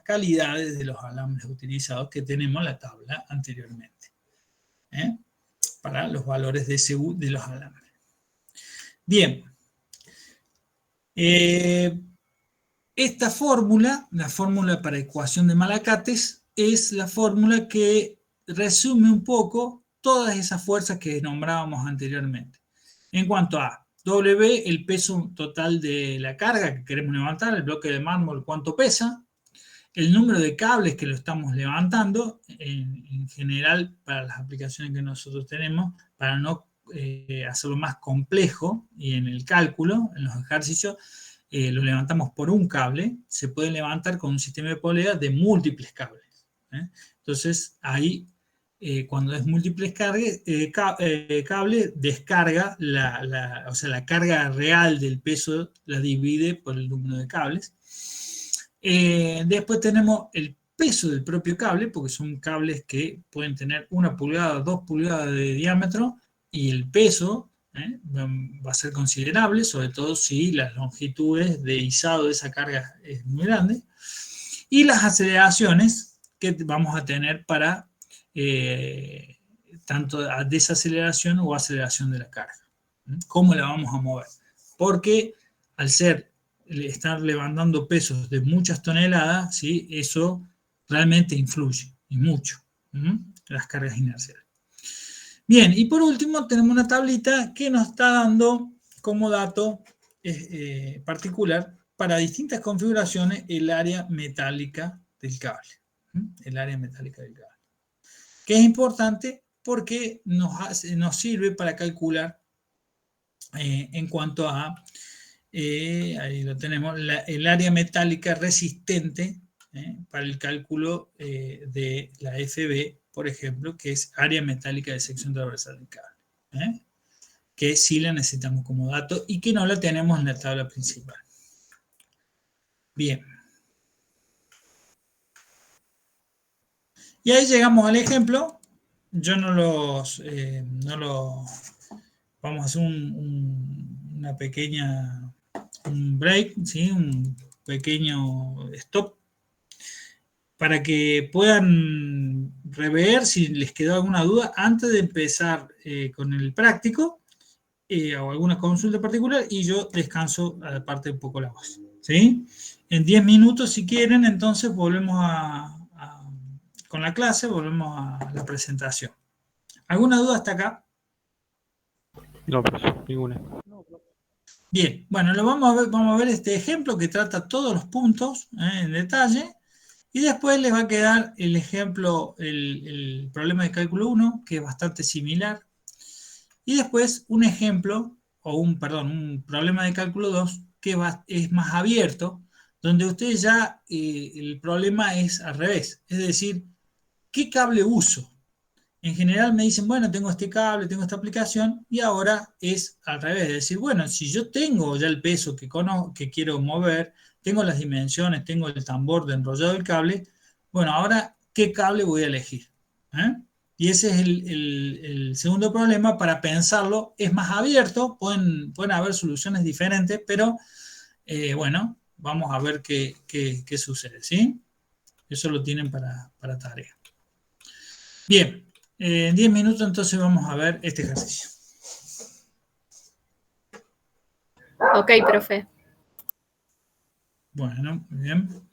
calidades de los alambres utilizados que tenemos en la tabla anteriormente, para los valores de SU de los alambres. Bien, esta fórmula, la fórmula para ecuación de Malacates, es la fórmula que resume un poco todas esas fuerzas que nombrábamos anteriormente. En cuanto a W, el peso total de la carga que queremos levantar, el bloque de mármol, cuánto pesa, el número de cables que lo estamos levantando, en general para las aplicaciones que nosotros tenemos, para no hacerlo más complejo, y en el cálculo, en los ejercicios, lo levantamos por un cable, se puede levantar con un sistema de polea de múltiples cables. Entonces, ahí, cuando es múltiples cable, descarga, o sea, la carga real del peso la divide por el número de cables. Después tenemos el peso del propio cable, porque son cables que pueden tener 1 pulgada, 2 pulgadas de diámetro, y el peso va a ser considerable, sobre todo si las longitudes de izado de esa carga es muy grande. Y las aceleraciones que vamos a tener para tanto desaceleración o aceleración de la carga. ¿Cómo la vamos a mover? Porque al estar levantando pesos de muchas toneladas, ¿sí? Eso realmente influye, y mucho, las cargas inerciales. Bien, y por último tenemos una tablita que nos está dando como dato particular para distintas configuraciones el área metálica del cable. El área metálica del cable. Que es importante porque nos sirve para calcular en cuanto a, ahí lo tenemos, el área metálica resistente para el cálculo de la FB, por ejemplo, que es área metálica de sección transversal del cable, que sí la necesitamos como dato y que no la tenemos en la tabla principal. Bien. Y ahí llegamos al ejemplo. Yo vamos a hacer una pequeña, un break, ¿sí? Un pequeño stop, para que puedan rever si les quedó alguna duda antes de empezar con el práctico o alguna consulta particular, y yo descanso aparte un poco la voz. ¿Sí? En 10 minutos, si quieren, entonces volvemos con la clase, volvemos a la presentación. ¿Alguna duda hasta acá? No, profe, ninguna. Bien, bueno, vamos a ver este ejemplo que trata todos los puntos en detalle, y después les va a quedar el ejemplo, el problema de cálculo 1, que es bastante similar, y después un ejemplo, un problema de cálculo 2, que es más abierto, donde ustedes ya, el problema es al revés, es decir, ¿qué cable uso? En general me dicen, bueno, tengo este cable, tengo esta aplicación, y ahora es al revés, es decir, bueno, si yo tengo ya el peso que quiero mover, tengo las dimensiones, tengo el tambor de enrollado del cable, bueno, ahora, ¿qué cable voy a elegir? Y ese es el segundo problema. Para pensarlo es más abierto, pueden haber soluciones diferentes, pero bueno, vamos a ver qué sucede, ¿sí? Eso lo tienen para tarea. Bien, en 10 minutos entonces vamos a ver este ejercicio. Ok, profe. Bueno, muy bien.